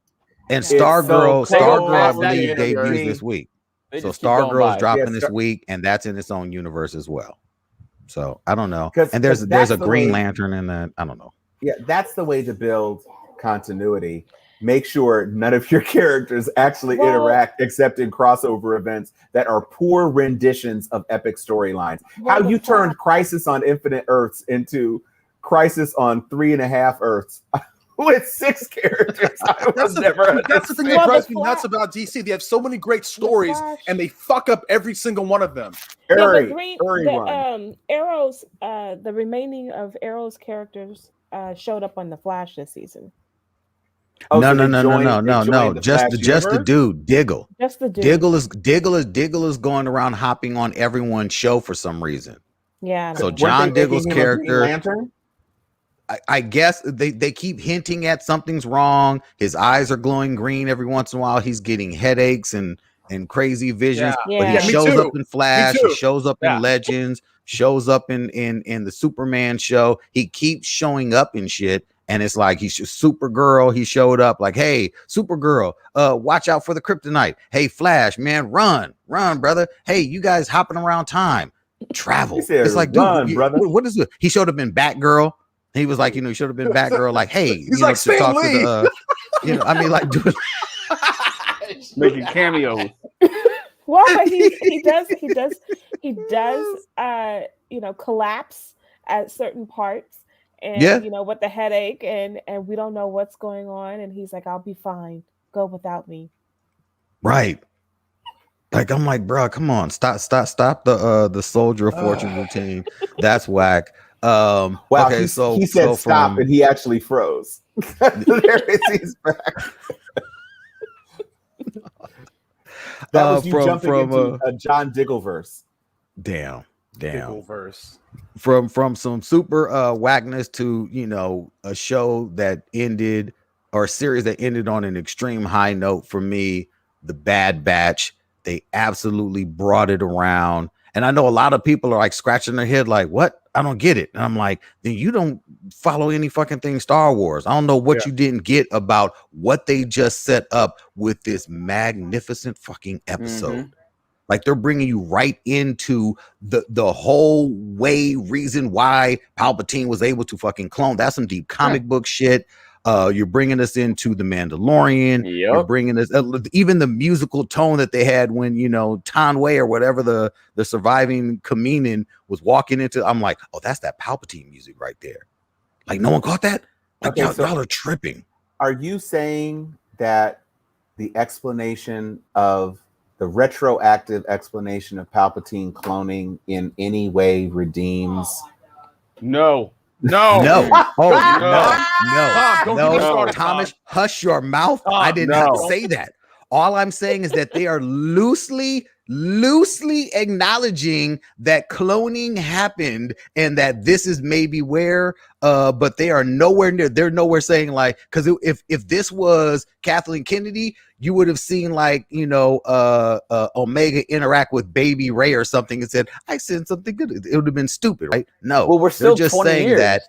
and so Stargirl. close. Stargirl, I That believe, universe. debuts this week. They So just keep going Stargirl's by. dropping Yeah, this week, and that's in its own universe as well. So I don't know. 'Cause- And there's 'cause that's a the Green way- Lantern in that. I don't know. Yeah, that's the way to build continuity. Make sure none of your characters actually Well- interact except in crossover events that are poor renditions of epic storylines. Well, How the you fact- turned Crisis on Infinite Earths into Crisis on 3.5 Earths with 6 characters. I That's was never that's the thing that Well, drives the me nuts about DC. They have so many great stories, Flash- and they fuck up every single one of them. Uri, the one. Arrow's the remaining of Arrow's characters showed up on the Flash this season. Oh, No. so they joined the Just Flash the universe? dude, Diggle. Just the dude. Diggle is going around hopping on everyone's show for some reason. Yeah. I So know. Weren't John they Diggle's making him a Green character, Lantern? I guess they keep hinting at something's wrong. His eyes are glowing green every once in a while. He's getting headaches and crazy visions. Yeah. But Yeah, he me shows too. up in Flash. Me too. He shows up Yeah. in Legends. Shows up in the Superman show. He keeps showing up in shit. And it's like he's just Supergirl. He showed up like, hey, Supergirl, watch out for the kryptonite. Hey, Flash, man, run, brother. Hey, you guys hopping around time. Travel. He said, It's like, "Run, dude, brother." what is it? He showed up in Batgirl. He was like, you should have been Batgirl. Like, hey, He's like, to talk Stan to the, I mean, like, dude. Making cameos. Well, but he does collapse at certain parts, and with the headache, and we don't know what's going on, and he's like, I'll be fine, go without me. Right. Like, I'm like, bro, come on, stop the Soldier of Fortune routine. That's whack. Wow, okay, he said stop and he actually froze. There it is, he's back. That was you jumping into a John Diggleverse. Damn. Diggleverse. From some super whackness to a show that ended, or a series that ended on an extreme high note for me. The Bad Batch, they absolutely brought it around, and I know a lot of people are like scratching their head like, what? I don't get it. And I'm like, then you don't follow any fucking thing Star Wars. I don't know what you didn't get about what they just set up with this magnificent fucking episode. Like, they're bringing you right into the whole reason why Palpatine was able to fucking clone. That's some deep comic book shit. You're bringing us into the Mandalorian. You're bringing us even the musical tone that they had when Tanway or whatever the surviving Kaminin was walking into. I'm like, oh, that's that Palpatine music right there. Like, no one caught that. Like, y'all are tripping. Are you saying that the explanation of the retroactive explanation of Palpatine cloning in any way redeems? No. No, Thomas, hush your mouth. I did not say that. All I'm saying is that they are loosely acknowledging that cloning happened and that this is maybe where, but they are nowhere near. They're nowhere saying like, because if this was Kathleen Kennedy, you would have seen like Omega interact with Baby Ray or something and said, I said something good. It would have been stupid, right? No, well, we're still just 20 saying years. that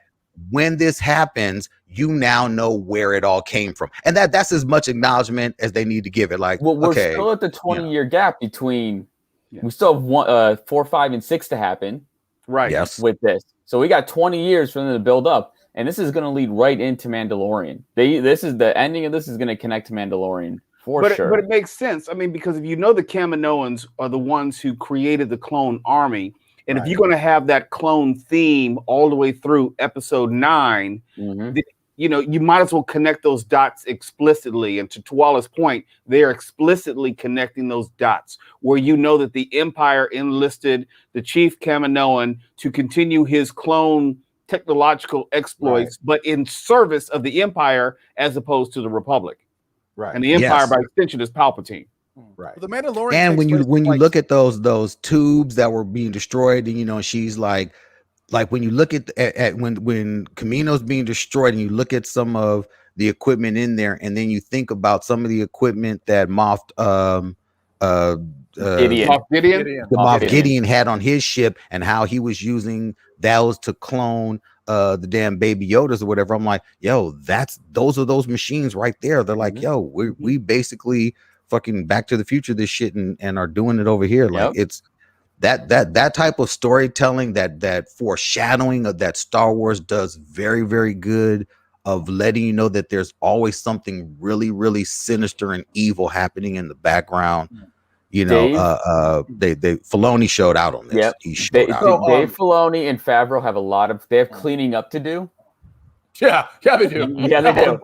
when this happens, you now know where it all came from, and that's as much acknowledgement as they need to give it. Like, well, we're still at the 20-year gap between. We still have 4, 5, and 6 to happen, right? Yes, with this, so we got 20 years for them to build up, and this is going to lead right into Mandalorian. This is the ending of this is going to connect to Mandalorian for sure. But it makes sense. I mean, because if the Kaminoans are the ones who created the clone army. And if you're going to have that clone theme all the way through episode 9, you might as well connect those dots explicitly. And to Tuala's point, they are explicitly connecting those dots where that the Empire enlisted the chief Kaminoan to continue his clone technological exploits, but in service of the Empire as opposed to the Republic. Right. And the Empire, by extension, is Palpatine. Right. The Mandalorian. And when you look at those tubes that were being destroyed, and she's like when you look at when Kamino's being destroyed, and you look at some of the equipment in there, and then you think about some of the equipment that Moff Gideon had on his ship, and how he was using those to clone the damn Baby Yodas or whatever. I'm like, yo, those are those machines right there. They're like, yo, we basically fucking Back to the Future this shit and are doing it over here. Like, it's that type of storytelling, that foreshadowing of that Star Wars does very, very good, of letting you know that there's always something really, really sinister and evil happening in the background. Filoni showed out on this. Yep. Dave Filoni and Favreau have they have cleaning up to do. Yeah, they do. Yeah, they do.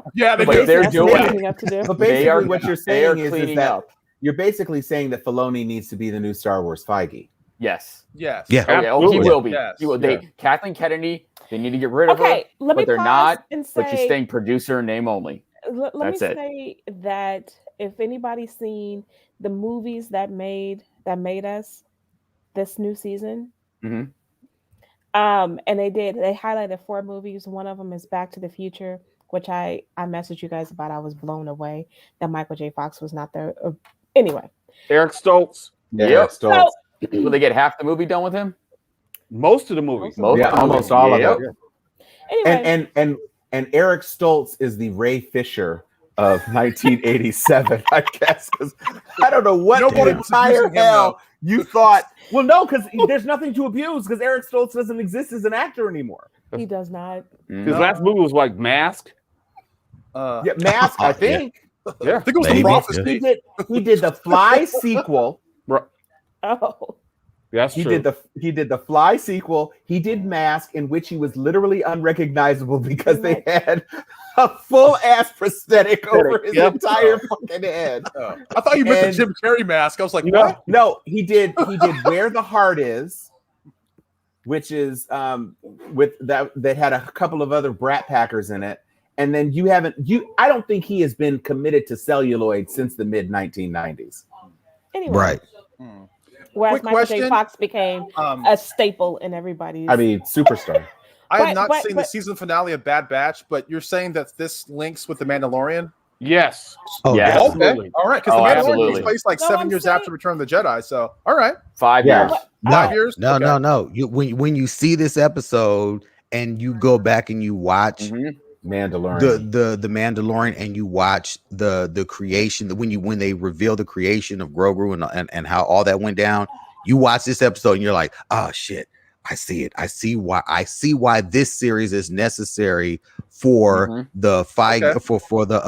But they're doing it. But basically, what you're saying is that you're basically saying that Filoni needs to be the new Star Wars Feige. Yes. Yeah. Okay, he will be. Yes. He will. Kathleen Kennedy. They need to get rid of her. But they're not. But she's staying producer in name only. Let me say that if anybody's seen the movies that made us this new season. And they highlighted 4 movies. One of them is Back to the Future, which I messaged you guys about. I was blown away that Michael J. Fox was not there. Anyway, Eric Stoltz. Eric Stoltz. Will they get half the movie done with him? Most of the movies. Almost all of it. Anyway. And Eric Stoltz is the Ray Fisher of 1987, I guess, because I don't know what Nobody the was entire abusing him, hell though. you thought. Well, no, because there's nothing to abuse because Eric Stoltz doesn't exist as an actor anymore. He does not. His last movie was like Mask. Yeah, Mask, I think. Yeah, I think it was Maybe, The Prophecy. He did the Fly sequel. Oh. That's He true. did the Fly sequel. He did Mask, in which he was literally unrecognizable because they had a full ass prosthetic over his entire fucking head. I thought you meant the Jim Carrey mask. I was like, what? No, he did Where the Heart Is, which is with that had a couple of other Brat Packers in it. And then I don't think he has been committed to celluloid since the mid 1990s. Anyway. Right. Whereas Quick Michael J. question. Fox became a staple in everybody's. I mean, superstar. I have not seen the season finale of Bad Batch, but you're saying that this links with The Mandalorian? Yes. Oh, Yeah. yeah. Okay. All right. Because The Mandalorian absolutely. takes place like No, 7 I'm years saying- after Return of the Jedi. So, all right. 5 Yeah. years. 5 years? No, Okay. no. When you see this episode and you go back and you watch Mandalorian. the Mandalorian and you watch the creation, when they reveal the creation of Grogu and how all that went down, you watch this episode and you're like, oh shit, I see it. I see why this series is necessary for the Feige for the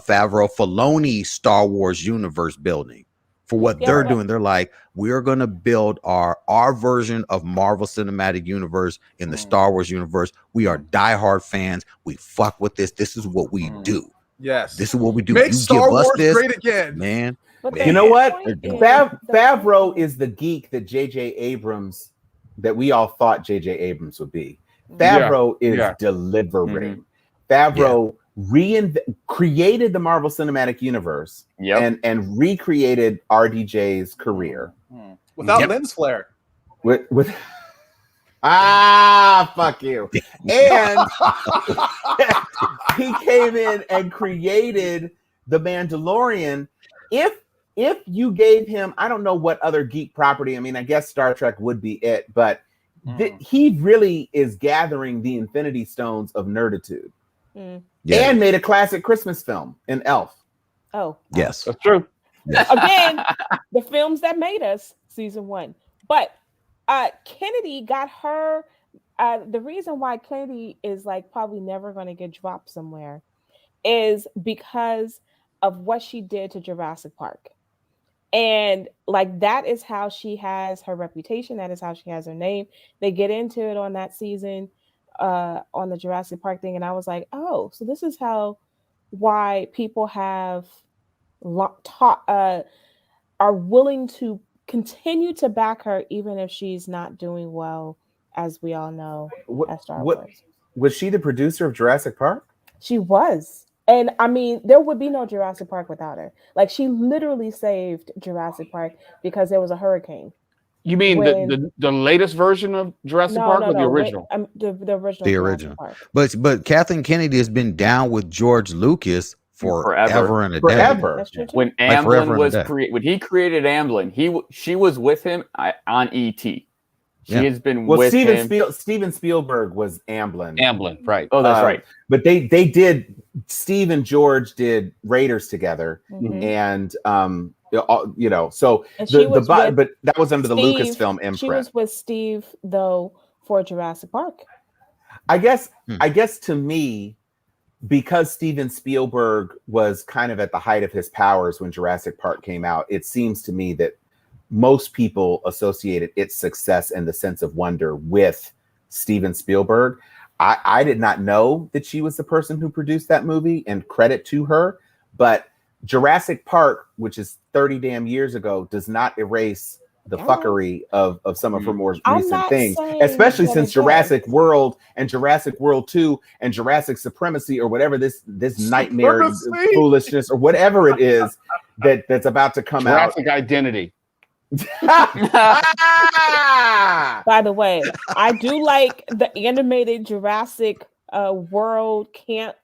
Favreau Filoni Star Wars universe building. For what they're doing, they're like, we're gonna build our version of Marvel Cinematic Universe in the Star Wars universe. We are diehard fans. We fuck with this. This is what we do. Yes. This is what we do. Make You Star give us Wars this, great again. man. But You know what? Favreau Favreau is the geek that J.J. Abrams, that we all thought J.J. Abrams would be. Favreau is delivering. Favreau created the Marvel Cinematic Universe and recreated RDJ's career. Without lens flare. With fuck you. And he came in and created The Mandalorian. If you gave him, I don't know what other geek property, I mean, I guess Star Trek would be it, but he really is gathering the Infinity Stones of nerditude. And made a classic Christmas film in Elf. Oh. Yes. That's true. Yes. Again, the films that made us, season 1. But Kennedy got her, the reason why Kennedy is like probably never going to get dropped somewhere is because of what she did to Jurassic Park. And like that is how she has her reputation. That is how she has her name. They get into it on that season on the Jurassic Park thing. And I was like, oh, so this is why people have are willing to continue to back her even if she's not doing well, as we all know, at Star Wars. Was she the producer of Jurassic Park? She was. And I mean, there would be no Jurassic Park without her. Like, she literally saved Jurassic Park because there was a hurricane. You mean the latest version of Jurassic Park or the original? The original. The original. But Kathleen Kennedy has been down with George Lucas forever and a day. That's true too. When Amblin was when he created Amblin, she was with him on ET. She has been with him. Steven Spielberg was Amblin. Amblin, right? Oh, that's right. But they did. Steve and George did Raiders together, and you know, so but that was under the Lucasfilm imprint. She was with Steve though for Jurassic Park. I guess to me, because Steven Spielberg was kind of at the height of his powers when Jurassic Park came out, it seems to me that most people associated its success and the sense of wonder with Steven Spielberg. I did not know that she was the person who produced that movie, and credit to her. But Jurassic Park, which is 30 damn years ago, does not erase the fuckery of some of her more recent things, especially since Jurassic World and Jurassic World 2 and Jurassic Supremacy, or whatever this nightmare foolishness or whatever it is that's about to come out. Jurassic Identity. By the way, I do like the animated Jurassic World Camp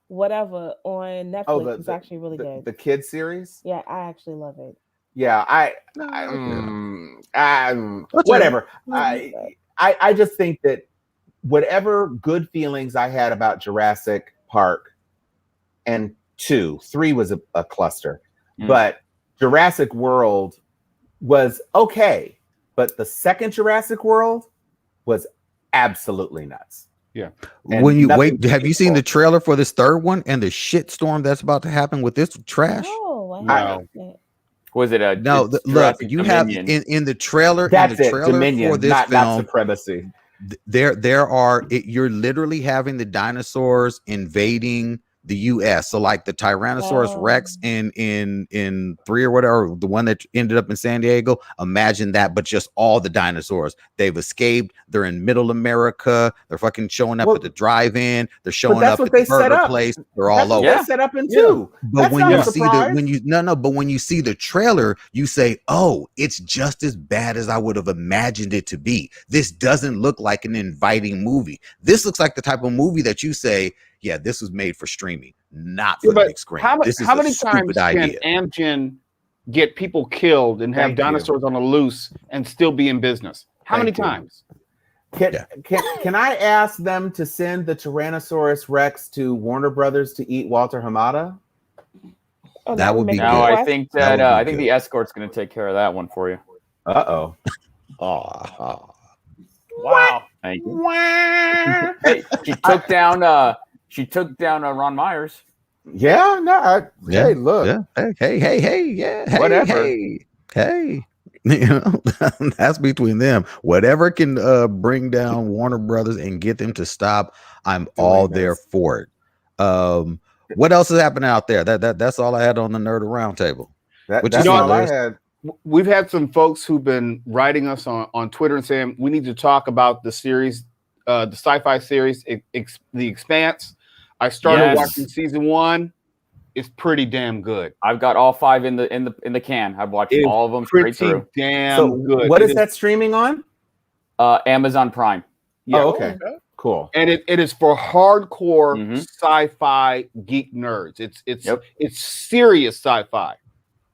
whatever on Netflix. It's actually really good. The kids series? Yeah, I actually love it. Yeah, whatever. I just think that whatever good feelings I had about Jurassic Park, and 2. 3 was a cluster. But Jurassic World was okay. But the second Jurassic World was absolutely nuts. Yeah. And When you nothing have you seen before. the trailer for this third one and the shitstorm that's about to happen with this trash? No, I No. haven't. Was it a No, it's look, Jurassic you Dominion. have in the trailer. That's in the it. trailer Dominion, for this not film, supremacy. there are you're literally having the dinosaurs invading the US. So like the Tyrannosaurus Rex in 3 or whatever, the one that ended up in San Diego, imagine that, but just all the dinosaurs. They've escaped. They're in middle America. They're fucking showing up at the drive-in. They're showing that's up what at the they set burger up. place. They're all That's what over. they set up in 2. But That's when not you a see surprise. but when you see the trailer, you say, "Oh, it's just as bad as I would have imagined it to be." This doesn't look like an inviting movie. This looks like the type of movie that you say, "Yeah, this was made for streaming, not for the big screen." This is how a many times stupid idea. can Amgen get people killed and have Thank you. dinosaurs on the loose and still be in business? How many Thank you. times? Can I ask them to send the Tyrannosaurus Rex to Warner Brothers to eat Walter Hamada? Oh, That would be make good. No, me I question. think That that would be I think good. the escort's going to take care of that one for you. Uh-oh. Wow. Thank you. Hey, she took down Ron Myers. Yeah, no. Yeah, Hey, look. yeah. Hey, yeah. Hey, Whatever. Hey. You know, that's between them. Whatever can bring down Warner Brothers and get them to stop, I'm all there this. for it. What else is happening out there? That's all I had on the Nerd Roundtable. What you That's see, all I Liz? had. We've had some folks who've been writing us on Twitter and saying we need to talk about the series, the sci-fi series, The Expanse. I started watching season 1. It's pretty damn good. I've got all 5 in the can. I've watched all of them straight through. Damn good. What is that streaming on? Amazon Prime. Yeah. Oh, okay. Cool. And it is for hardcore sci-fi geek nerds. It's serious sci-fi.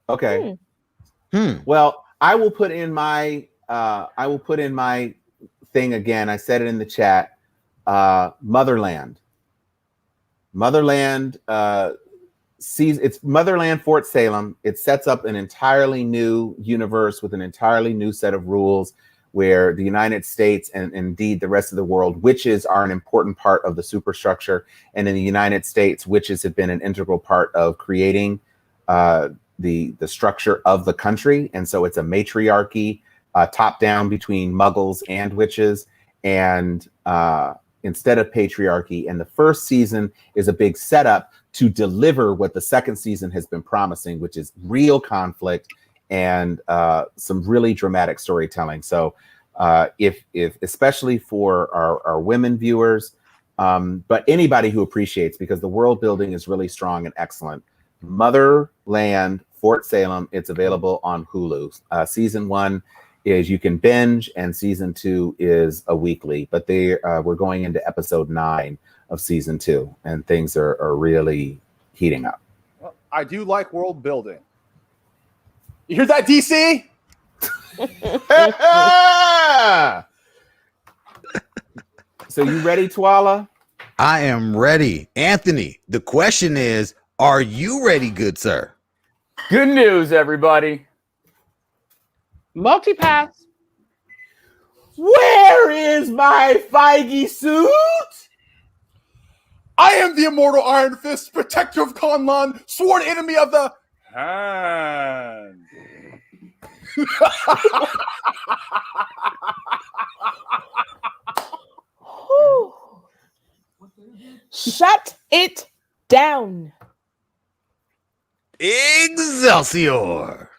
Okay. Well, I will put in my thing again. I said it in the chat. Motherland. It's Motherland Fort Salem. It sets up an entirely new universe with an entirely new set of rules where the United States and indeed the rest of the world, witches are an important part of the superstructure. And in the United States, witches have been an integral part of creating the structure of the country. And so it's a matriarchy, top down between muggles and witches. And instead of patriarchy. And the first season is a big setup to deliver what the second season has been promising, which is real conflict and some really dramatic storytelling. So if especially for our women viewers, but anybody who appreciates, because the world building is really strong and excellent. Motherland Fort Salem, it's available on Hulu. Season 1 is you can binge, and season 2 is a weekly, but we're going into episode 9 of season 2, and things are really heating up. Well, I do like world building. You hear that, DC? So you ready, Twala? I am ready. Anthony, the question is, are you ready, good sir? Good news, everybody. Multipass. Where is my Feige suit? I am the immortal Iron Fist, protector of Conlan, sworn enemy of the hand. Shut it down. Excelsior.